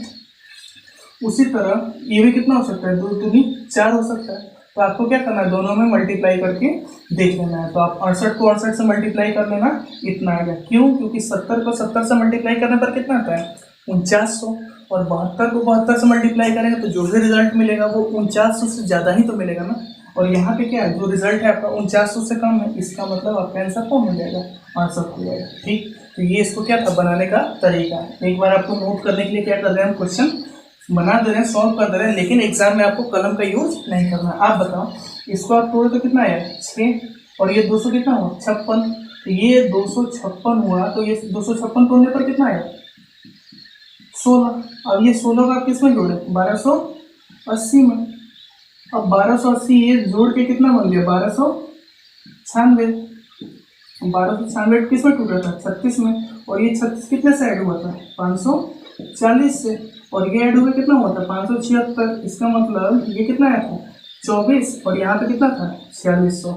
उसी तरह ये भी कितना हो सकता है 2 दूनी 4 हो सकता है। तो आपको क्या करना है दोनों में मल्टीप्लाई करके देख लेना है। तो आप 68 को 68 से मल्टीप्लाई कर लेना, इतना आ गया। क्यों? क्योंकि 70 को 70 से मल्टीप्लाई करने पर कितना आता है 4900, और 72 को 72 से मल्टीप्लाई करेंगे तो जो भी रिजल्ट मिलेगा वो 4900 से ज़्यादा ही तो मिलेगा ना। और यहाँ पे क्या है जो रिजल्ट है आपका 4900 से कम है, इसका मतलब आपका आंसर कौन हो जाएगा 68 हो जाएगा। ठीक, तो ये इसको क्या था बनाने का तरीका है। एक बार आपको नोट करने के लिए क्या कर रहे हैं हम क्वेश्चन बना दे रहे हैं, सॉल्व कर दे रहे हैं, लेकिन एग्जाम में आपको कलम का यूज नहीं करना है। आप बताओ इसको आप तोड़े तो कितना आया 6, और ये 200 कितना हुआ 56, तो ये 256 हुआ, तो ये 256 तोड़ने पर कितना आया 16। अब ये 16 का आप किस में जोड़े 1280 में। अब 1280 ये जोड़ के कितना बन गया 1296। 1296 किस में टूटा था 36 में, और ये 36 कितने से ऐड हुआ था 540 से, और ये ऐड हुआ कितना हुआ था 576। इसका मतलब ये कितना आया था 24, और यहाँ पे कितना था 4600।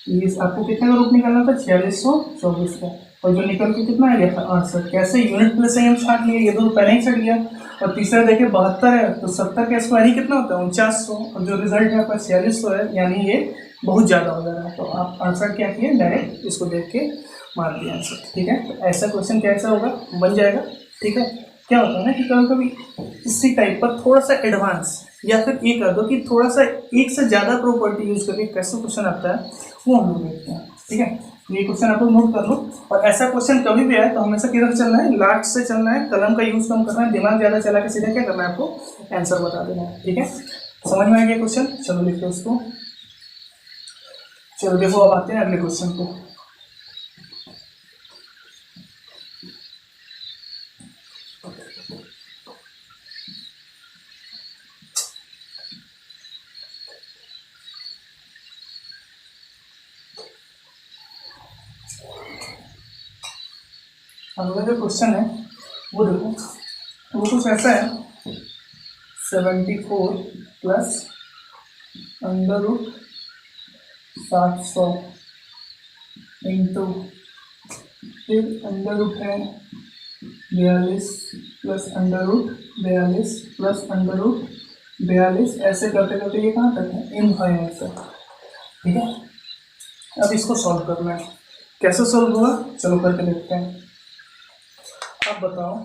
ये आपको कितने का रूप निकालना था 4624 का, और जो निकल के कितना आ गया था 68। कैसे यूनिट प्लेस से हम छाट लिए, ये तो पहले ही चढ़ गया। और तीसरा देखिए 72 है, तो 70 का स्क्वायर ही कितना होता है 4900, और जो रिजल्ट है आपका 4600 है, यानी ये बहुत ज़्यादा हो जा रहा है। तो आप आंसर क्या किए डायरेक्ट इसको देख के मार दिया आंसर। ठीक है, तो ऐसा क्वेश्चन कैसा होगा बन जाएगा। ठीक है, क्या होता है ना कि कभी कभी इसी टाइप पर थोड़ा सा एडवांस, या फिर ये कर दो कि थोड़ा सा एक से ज़्यादा प्रॉपर्टी यूज करके कैसे क्वेश्चन आता है वो हम लोग देखते हैं। ठीक है, ये क्वेश्चन आप लोग नोट कर लो, और ऐसा क्वेश्चन कभी भी आए तो हमेशा किधर चलना है लास्ट से चलना है, कलम का यूज कम करना है, दिमाग ज़्यादा चला के सीधे क्या करना है आपको आंसर बता देना है। ठीक है, समझ में आ गया क्वेश्चन, चलो लिखते उसको। चलो देखो अब आते हैं अगले क्वेश्चन को। अगला जो क्वेश्चन है वो देखो, वो कुछ ऐसा है 74 प्लस अंडर रूट 700 इंटू, फिर अंडर रूट है 42 plus under root 42 plus under root 42, ऐसे करते करते ये कहाँ तक है इनफाइनाइट तक। ठीक है, अब इसको सॉल्व करना है। कैसे सॉल्व होगा चलो करके देखते हैं। अब बताओ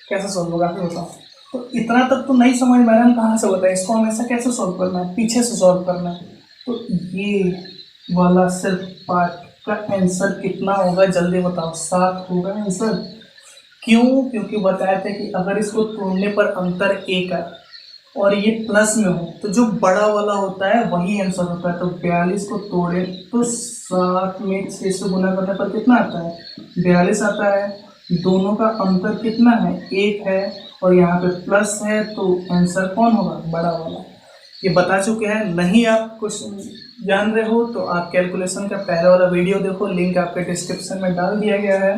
कैसे सॉल्व होगा, फिर बताओ। तो इतना तक तो नहीं समझ में आ रहा, हम कहाँ से बताएं इसको, हमेशा कैसे सॉल्व करना है पीछे से सॉल्व करना है। तो ये वाला सिर्फ पार्ट का आंसर कितना होगा जल्दी बताओ 7 होगा आंसर। क्यों? क्योंकि बताए थे कि अगर इसको तोड़ने पर अंतर 1 है और ये प्लस में हो तो जो बड़ा वाला होता है वही आंसर होता है। तो 42 को तोड़े तो 7 में 6 से गुना करने पर कितना आता है 42 आता है। दोनों का अंतर कितना है 1 है, और यहाँ पे प्लस है, तो आंसर कौन होगा बड़ा वाला। ये बता चुके हैं, नहीं आप कुछ जान रहे हो तो आप कैलकुलेशन का पहला वाला वीडियो देखो, लिंक आपके डिस्क्रिप्शन में डाल दिया गया है।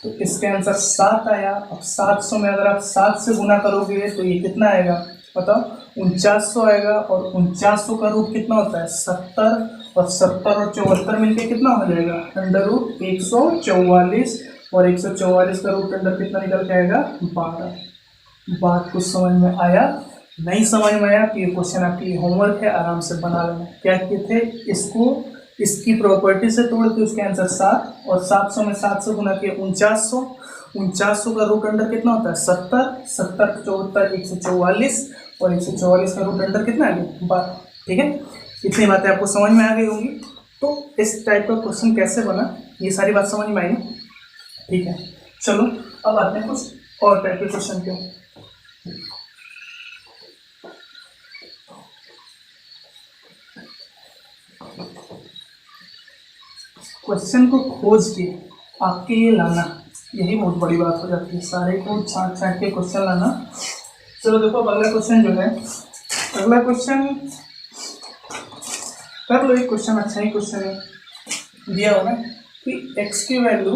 तो इसका आंसर 7 आया। अब 700 में अगर आप 7 से गुना करोगे तो ये कितना आएगा बताओ 4900 आएगा, और 4900 का रूट कितना होता है 70, और 70 और 74 मिलके कितना हो जाएगा अंडर रूट 144, और 144 का रूट अंडर कितना निकल के आएगा 12। बात कुछ समझ में आया? नहीं समझ में आया तो ये क्वेश्चन आपके लिए होमवर्क है, आराम से बना लेना। क्या किए थे इसको इसकी प्रॉपर्टी से तोड़ के उसके आंसर 7, और 700 में 7 से गुना किया 4900, 4900 का रूट अंडर कितना होता है 70, 70 74 144, और 144 का रूट अंडर कितना आ गया 12। ठीक है, इतनी बातें आपको समझ में आ गई होंगी। तो इस टाइप का क्वेश्चन कैसे बना ये सारी बात समझ में आई ना। ठीक है, चलो अब आते हैं कुछ और टाइप के क्वेश्चन पे। क्वेश्चन को खोज के आपके ये लाना, यही बहुत बड़ी बात हो जाती है, सारे को छांट छांट के क्वेश्चन लाना। चलो देखो अब अगला क्वेश्चन जो है, अगला क्वेश्चन कर लो। एक क्वेश्चन अच्छा ही क्वेश्चन है, दिया हुआ है कि x की वैल्यू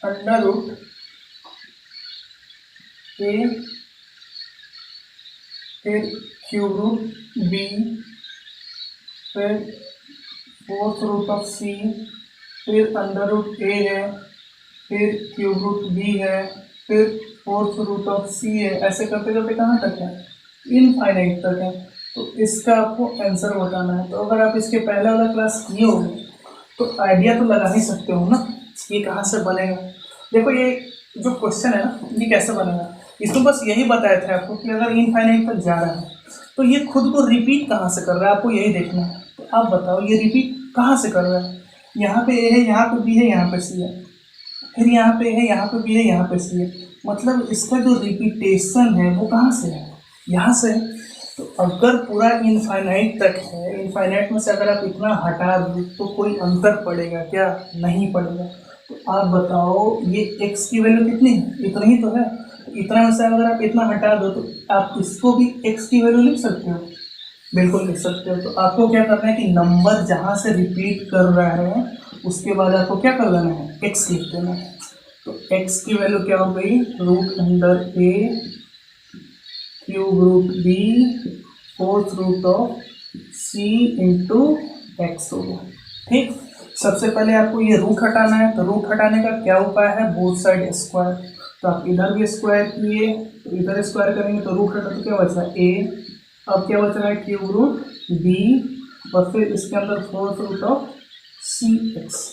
अंडर रूट ए, फिर क्यूब रूट बी, फिर फोर्थ रूट ऑफ सी, फिर अंडर रूट ए है, फिर क्यूब रूट बी है, फिर फोर्थ रूट ऑफ सी है, ऐसे करते करते कहाँ तक है, इनफाइनाइट तक है। तो इसका आपको आंसर बताना है। तो अगर आप इसके पहले वाला क्लास किए होंगे तो आइडिया तो लगा ही सकते हो ना ये कहाँ से बनेगा। देखो ये जो क्वेश्चन है ना, ये कैसे बनेगा, इसमें बस यही बताया था आपको कि अगर इनफाइनाइट तक जा रहा है तो ये खुद को रिपीट कहाँ से कर रहा है, आपको यही देखना है। तो आप बताओ ये रिपीट कहाँ से कर रहा है। यहाँ पे ए है, यहाँ पे बी है, यहाँ पे सी है, फिर यहाँ पे है, यहाँ पे बी है, यहाँ पे सी है, मतलब इसका जो रिपीटेशन है वो कहाँ से है, यहाँ से है। तो अगर पूरा इनफाइनाइट तक है, इनफाइनाइट में से अगर आप इतना हटा दो तो कोई अंतर पड़ेगा क्या, नहीं पड़ेगा। तो आप बताओ ये x की वैल्यू कितनी है, इतना ही तो है। इतना में से अगर आप इतना हटा दो तो आप इसको भी x की वैल्यू लिख सकते हो, बिल्कुल लिख सकते हो। तो आपको क्या करना है कि नंबर जहाँ से रिपीट कर रहा है उसके बाद आपको क्या कर देना है, x लिख देना है। तो x की वैल्यू क्या हो गई, root under a, cube root b, fourth root of c into x हो गया। ठीक, सबसे पहले आपको ये रूट हटाना है। तो रूट हटाने का क्या उपाय है, बोथ साइड स्क्वायर। तो आप इधर भी स्क्वायर किए तो इधर स्क्वायर करेंगे तो रूट हटा तो क्या बच रहा है ए, अब क्या बच रहा है क्यूब रूट बी, और फिर इसके अंदर fourth root of C x.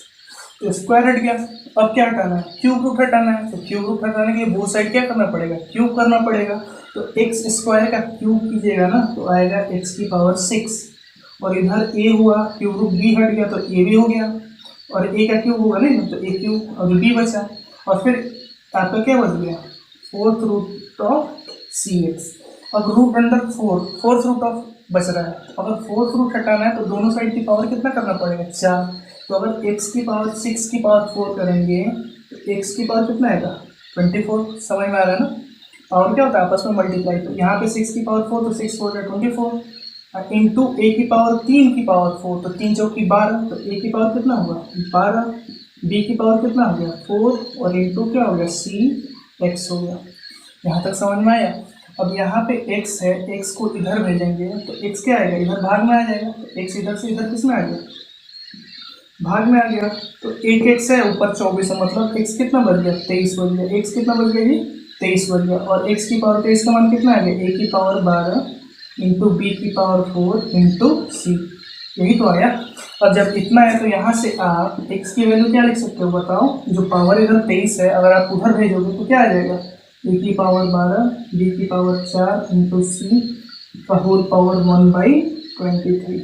तो स्क्वायर हट गया, अब क्या हटाना है, क्यूब रूट हटाना है। तो क्यूब रूट हटाने के लिए बोथ साइड क्या करना पड़ेगा, क्यूब करना पड़ेगा। तो एक्स स्क्वायर का क्यूब कीजिएगा ना तो आएगा एक्स की पावर 6, और इधर ए हुआ, क्यूब रूट बी हट गया तो ए भी हो गया, और ए का क्यूब होगा नहीं तो ए क्यूब, और बी बचा, और फिर आपका क्या बच गया, fourth root of C X. अब root under fourth root of बच रहा है, अगर फोर्थ रूट हटाना है तो दोनों साइड की पावर कितना करना पड़ेगा, 4। तो अगर x की पावर 6 की पावर 4 करेंगे तो x की पावर कितना आएगा, 24। समझ में आ रहा है ना, पावर क्या होता है आपस में मल्टीप्लाई। तो यहाँ पे 6 की पावर 4 तो 6 4 है 24, इंटू ए की पावर 3 की पावर 4 तो 3 चौकी 12, तो ए की पावर कितना होगा 12, बी की पावर कितना हो गया 4, और इंटू क्या हो गया सी एक्स हो गया। यहाँ तक समझ में आया। अब यहाँ पे x है, x को इधर भेजेंगे तो x क्या आएगा, इधर भाग में आ जाएगा। तो x इधर से इधर किस में आ गया, भाग में आ गया। तो एक x है ऊपर 24 है, मतलब x कितना बच गया 23 बच गया। x कितना बच गया जी 23 बच गया, और x की पावर 23 का मान कितना आ गया, a की पावर 12 इंटू बी की पावर 4 इंटू सी, यही तो आया। और जब इतना है तो यहाँ से आप x की वैल्यू क्या लिख सकते हो बताओ, जो पावर इधर 23 है अगर आप उधर भेजोगे तो क्या आ जाएगा, a की पावर 12, b की पावर 4 इंटू सी का होल पावर 1/23।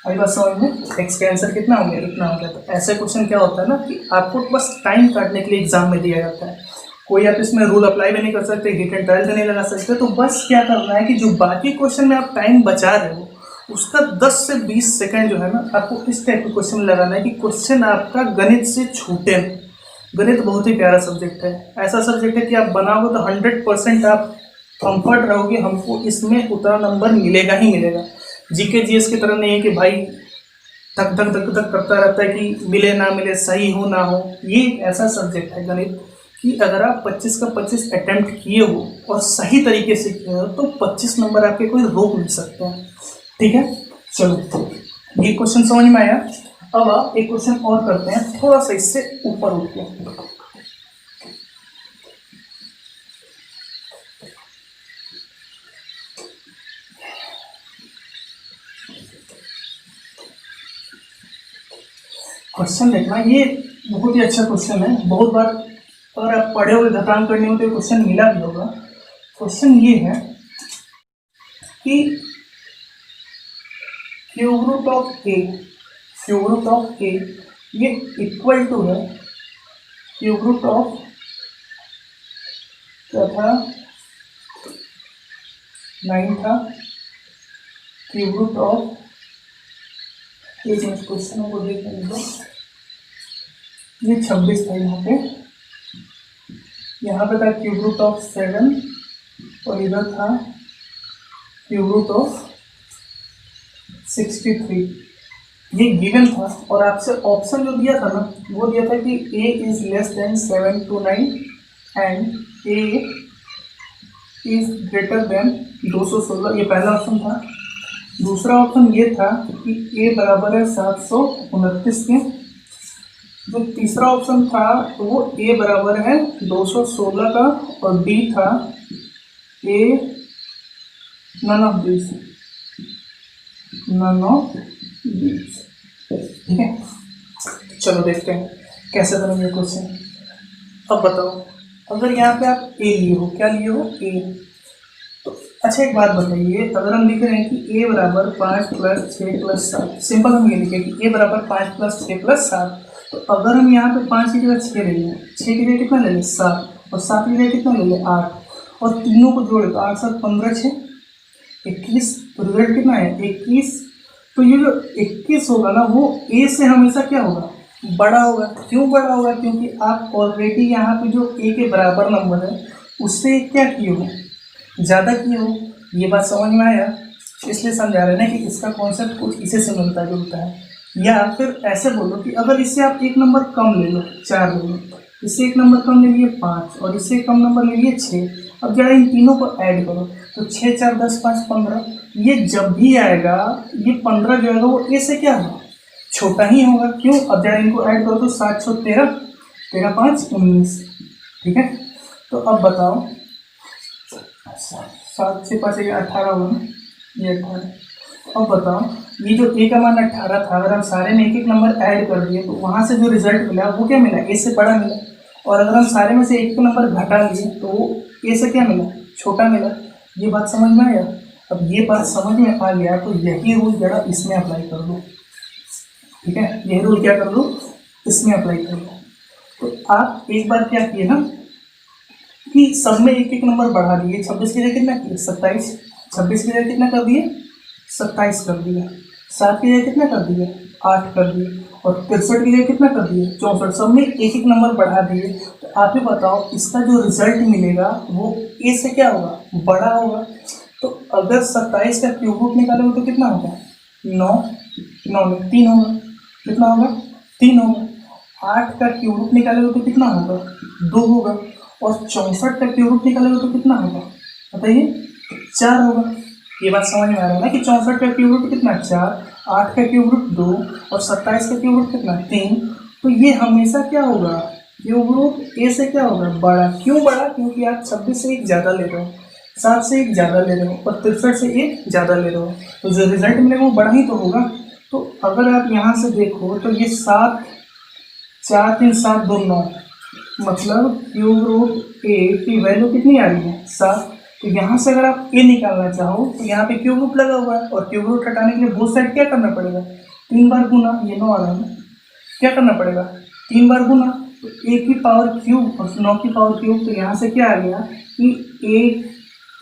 आई बात समझ में, एक्स का आंसर कितना हो गया, इतना हो गया। तो ऐसे क्वेश्चन क्या होता है ना कि आपको बस टाइम काटने के लिए एग्जाम में दिया जाता है, कोई आप इसमें रूल अप्लाई भी नहीं कर सकते, हिट एंड ट्रायल भी नहीं लगा सकते। तो बस क्या करना है कि जो बाकी क्वेश्चन में आप टाइम बचा रहे हो उसका 10 से 20 सेकंड जो है ना आपको इस टाइप का क्वेश्चन लगाना है कि क्वेश्चन आपका गणित से छूटे। गणित बहुत ही प्यारा सब्जेक्ट है, ऐसा सब्जेक्ट है कि आप बनाओगे तो 100% आप कंफर्ट रहोगे, हमको इसमें उतना नंबर मिलेगा ही मिलेगा। जीके जीएस की तरह नहीं है कि भाई धक धक धक धक करता रहता है कि मिले ना मिले, सही हो ना हो। ये एक ऐसा सब्जेक्ट है गणित कि अगर आप 25 का 25 अटेम्प्ट किए हो और सही तरीके से किए हो तो 25 नंबर आपके कोई रोक नहीं सकते हैं। ठीक है, चलो ये क्वेश्चन समझ में आया। अब आप एक क्वेश्चन और करते हैं, थोड़ा सा इससे ऊपर उठ के। क्वेश्चन देखना, ये बहुत ही अच्छा क्वेश्चन है, बहुत बार अगर आप पढ़े हुए घटांग करने हो तो क्वेश्चन मिला भी होगा। क्वेश्चन ये है कि cube root of A, cube root of A ये इक्वल टू है क्यूब रूट ऑफ क्या था 9 था, क्यूब रूट ऑफ एक मिनट क्वेश्चन को देख लेंगे। ये 26 था यहाँ पे था क्यूब रूट ऑफ 7 और इधर था क्यूब रूट ऑफ 63। ये गिवन था और आपसे ऑप्शन जो दिया था ना वो दिया था कि a is less than 7 to 9 and a is greater than 216। ये पहला ऑप्शन था। दूसरा ऑप्शन ये था कि a बराबर है 729 के। जो तीसरा ऑप्शन था तो वो a बराबर है 216 का और b था a none of this, none of this. ठीक है, चलो देखते हैं कैसे बनेंगे क्वेश्चन। अब बताओ, अगर यहाँ पे आप a लिए हो, क्या लिए हो a, तो अच्छा एक बात बताइए, अगर हम लिख रहे हैं कि a बराबर 5 + 6 + 7, सिंपल हम ये लिखें कि a बराबर 5 + 6 + 7, तो अगर हम यहाँ पे 5 की जगह 6 ले लें, 6 की जगह कितना ले लें 7 और 7 की जगह कितना ले लें 8 और तीनों को जोड़े तो 8 × 7 = 15, 6 21, तो रिजल्ट कितना है 21। तो ये जो 21 होगा ना वो a से हमेशा क्या होगा, बड़ा होगा। क्यों बड़ा होगा, क्योंकि आप ऑलरेडी यहाँ पे जो a के बराबर नंबर है उससे क्या किए हो, ज़्यादा किए हो। ये बात समझ में आया, इसलिए समझा रहे हैं ना कि इसका कॉन्सेप्ट कुछ इसे से मिलता जुलता है। या फिर ऐसे बोलो कि अगर इससे आप एक नंबर कम ले लो, 4 ले लो, इससे एक नंबर कम ले लिए 5 और इससे कम नंबर ले लिए 6। अब जरा इन तीनों को ऐड करो तो 6 × 4 = 10, 5 = 15। ये जब भी आएगा ये 15 जो है वो ए से क्या होगा, छोटा ही होगा। क्यों, अब जरा इनको ऐड करो तो 7 × 13, 13 × 5 = 19। ठीक है, तो अब बताओ 7 से 5 18 होगा ना, ये 18। अब बताओ ये जो a का मान 18 था, अगर हम सारे में एक एक नंबर ऐड कर दिए तो वहाँ से जो रिजल्ट मिला वो क्या मिला, a से बड़ा मिला। और अगर हम सारे में से एक नंबर घटा लिए तो वो a से क्या मिला, छोटा मिला। ये बात समझ में आया। अब ये बात समझ में आ गया तो यही रूल जरा इसमें अप्लाई कर दो। ठीक है, यही रूल क्या कर दो, इसमें अप्लाई कर दो। तो आप एक बार क्या किए ना कि सब में एक एक नंबर बढ़ा दिए। 26 की जगह कितना किए 27, 26 की जगह कितना कर दिए 27 कर दिया, 7 की जगह कितना कर दिए 8 कर दिए और 63 की जगह कितना कर दिए 64। सब में एक एक नंबर बढ़ा दिए। तो आप ही बताओ इसका जो रिजल्ट मिलेगा वो ए से क्या होगा, बड़ा होगा। तो अगर 27 का क्यूब रूट निकालोगे तो कितना होगा 9, 9 में 3 होगा, कितना होगा 3 होगा। 8 का क्यूब रूट निकालोगे तो कितना होगा 2 होगा और 64 का क्यूब रूट निकालोगे तो कितना होगा बताइए 4 होगा। ये बात समझ में आ रहा है ना कि 64 का क्यूब रूट कितना 4, 8 का क्यूब रूट 2 और 27 का क्यूब रूट कितना 3। तो ये हमेशा क्या होगा, क्यूब रूट ए से क्या होगा, बड़ा। क्यों बड़ा, क्योंकि आप 26 से एक ज़्यादा ले रहे हो, 7 से एक ज़्यादा ले रहे हो और 63 से एक ज़्यादा ले रहे हो, तो जो रिजल्ट मिलेगा वो बड़ा ही तो होगा। तो अगर आप यहाँ से देखो तो ये 7, 4 3 7 2 9, मतलब क्यूब रूट ए की वैल्यू कितनी आ रही है 7। तो यहाँ से अगर आप ए निकालना चाहो तो यहाँ पे क्यूब रूट लगा हुआ है और क्यूब रूट हटाने के लिए बोथ साइड क्या करना पड़ेगा 3 बार गुना। ये 9 आ रहा है ना, क्या करना पड़ेगा 3 बार गुना। तो ए की पावर क्यूब और 9 की पावर क्यूब, तो यहाँ से क्या आ गया कि ए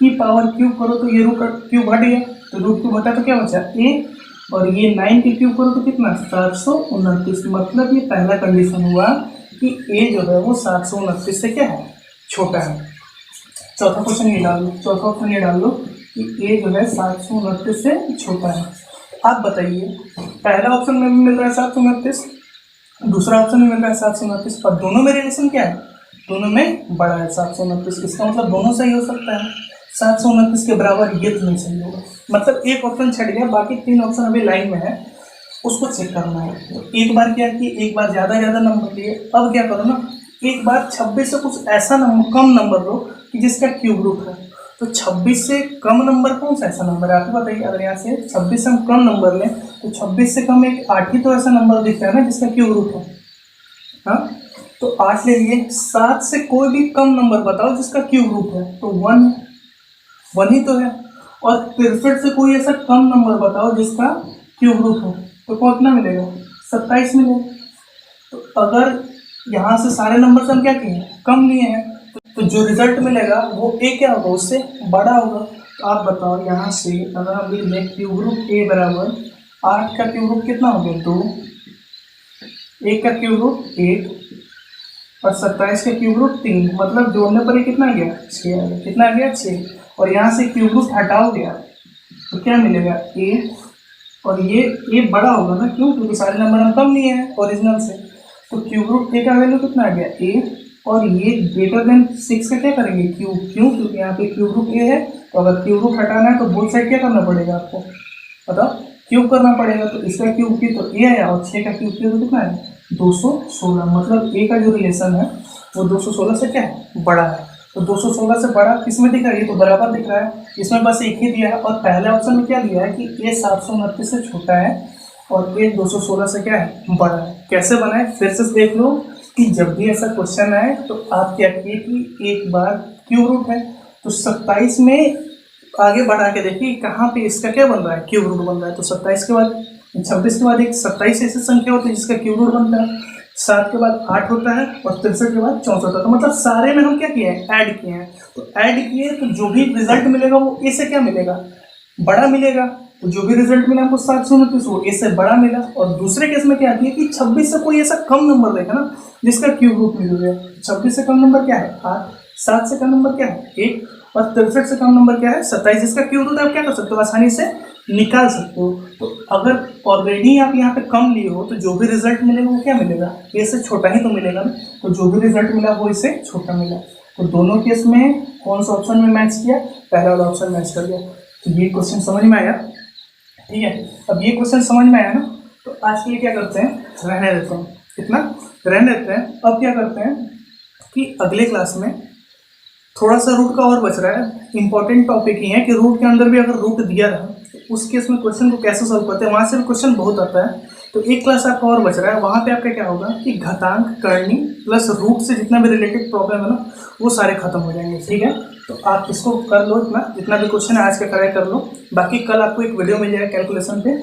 की पावर क्यूब करो तो ये रूट क्यूब हट गया, तो रूट क्यूब हटा तो क्या बचा ए, और ये 9 की क्यूब करो तो कितना 729। मतलब ये पहला कंडीशन हुआ कि ए जो है वो 729 से क्या है, छोटा है। चौथा क्वेश्चन ये डाल लो, चौथा ऑप्शन ये डाल लो कि ए जो है 729 से छोटा है। आप बताइए, पहला ऑप्शन में भी मिल रहा है 729, दूसरा ऑप्शन में मिल रहा है 729 और दोनों में रिलेशन क्या है, दोनों में बड़ा है 729। इसका मतलब दोनों सही हो सकता है, 729 के बराबर ये तो नहीं सही होगा। मतलब एक ऑप्शन छट गया, बाकी 3 ऑप्शन अभी लाइन में है, उसको चेक करना है। तो एक बार क्या कि एक बार ज़्यादा नंबर लिए, अब क्या करो ना, एक बार 26 से कुछ ऐसा कम नंबर लो कि जिसका क्यूब रूट है। तो 26 से कम नंबर कौन सा ऐसा नंबर है, आपको बताइए। अगर यहाँ से 26 से हम कम नंबर लें तो 26 से कम एक 8 ही तो ऐसा नंबर दिख रहा है ना जिसका क्यूब रूट है। हाँ, तो 8 ले लिए। 7 से कोई भी कम नंबर बताओ जिसका क्यूब रूट है, तो 1 ही तो है। और 63 से कोई ऐसा कम नंबर बताओ जिसका क्यूब रूट हो, तो कितना मिलेगा 27 मिलेगा। तो अगर यहाँ से सारे नंबर से हम क्या किए कम लिए हैं, तो जो रिजल्ट मिलेगा वो ए क्या होगा, उससे बड़ा होगा। तो आप बताओ यहाँ से अगर हम लिख लें क्यूब रूट ए बराबर 8 का क्यूब रूट कितना हो गया 2, 1 का क्यूब रूट 1 और 27 का क्यूब रूट 3, मतलब जोड़ने पर ये कितना आ गया 6 आ गया। कितना आ गया 6, और यहाँ से क्यूब रूट हटाओगे आप तो क्या मिलेगा a, और ये a बड़ा होगा ना, क्यों, क्योंकि सारे नंबर हम कम लिए हैं ओरिजिनल से। तो क्यूब रूट a का वैल्यू कितना आ गया a, और ये ग्रेटर देन 6 का क्या करेंगे क्यूब, क्यों, क्योंकि यहाँ पे क्यूब रूट a है। तो अगर क्यूब रूट हटाना है तो बोथ साइड क्या करना पड़ेगा आपको, बताओ, क्यूब करना पड़ेगा। तो इसका क्यूब की तो a आया, और 6 का क्यूब किया तो कितना है 216, मतलब a का जो रिलेशन है वो 216 से क्या है बड़ा है। तो 216 से बड़ा किसमें दिख रहा है, ये तो बराबर दिख रहा है, इसमें बस एक ही दिया है। और पहले ऑप्शन में क्या दिया है कि a 729 से छोटा है और a 216 से क्या है बड़ा है। कैसे बना है फिर से देख लो कि जब भी ऐसा क्वेश्चन आए तो आप क्या किए कि एक बार क्यूब रूट है तो 27 में आगे बढ़ा के देखिए कहाँ पे इसका क्या बन रहा है क्यूब रूट बन रहा है। तो 27 के बाद 26 के बाद एक 27 ऐसी संख्या होती है जिसका क्यूब रूट बनता है, 7 के बाद 8 होता है और 63 के बाद 64 होता है। तो मतलब सारे में हम क्या किए हैं ऐड किए हैं। तो ऐड किए तो जो भी रिजल्ट मिलेगा वो ए से क्या मिलेगा बड़ा मिलेगा। तो जो भी रिजल्ट मिला हमको 729 वो ए से बड़ा मिला। और दूसरे केस में क्या आती है कि 26 से कोई ऐसा कम नंबर देगा ना जिसका क्यूब रूट मिल गया। 26 से कम नंबर क्या है 8, 7 से कम नंबर क्या है 1 और 63 से कम नंबर क्या है 27। जिसका क्यूब रूट आप क्या कर सकते हो आसानी से निकाल सकते हो। तो अगर ऑलरेडी आप यहाँ पे कम लिए हो तो जो भी रिजल्ट मिलेगा वो क्या मिलेगा ए से छोटा ही तो मिलेगा ना। तो जो भी रिजल्ट मिला वो इससे छोटा मिला। तो दोनों केस में कौन सा ऑप्शन में मैच किया, पहला वाला ऑप्शन मैच कर गया। तो ये क्वेश्चन समझ में आया, ठीक है। अब ये क्वेश्चन समझ में आया ना, तो आज के लिए क्या करते हैं रहने देते हैं, इतना रहने देते हैं। अब क्या करते हैं कि अगले क्लास में थोड़ा सा रूट का और बच रहा है। इंपॉर्टेंट टॉपिक ही है कि रूट के अंदर भी अगर रूट दिया रहा तो उस केस में क्वेश्चन को कैसे सॉल्व करते हैं, वहाँ से भी क्वेश्चन बहुत आता है। तो एक क्लास आपका और बच रहा है, वहाँ पे आपका क्या होगा कि घातांक करनी प्लस रूट से जितना भी रिलेटेड प्रॉब्लम है ना वो सारे खत्म हो जाएंगे, ठीक है। तो आप इसको कर लो, इतना जितना भी क्वेश्चन है आज का कराए कर लो। बाकी कल आपको एक वीडियो मिल जाएगा कैलकुलेशन पे।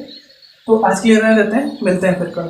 तो आज के लिए रहने देते हैं, मिलते हैं फिर कल।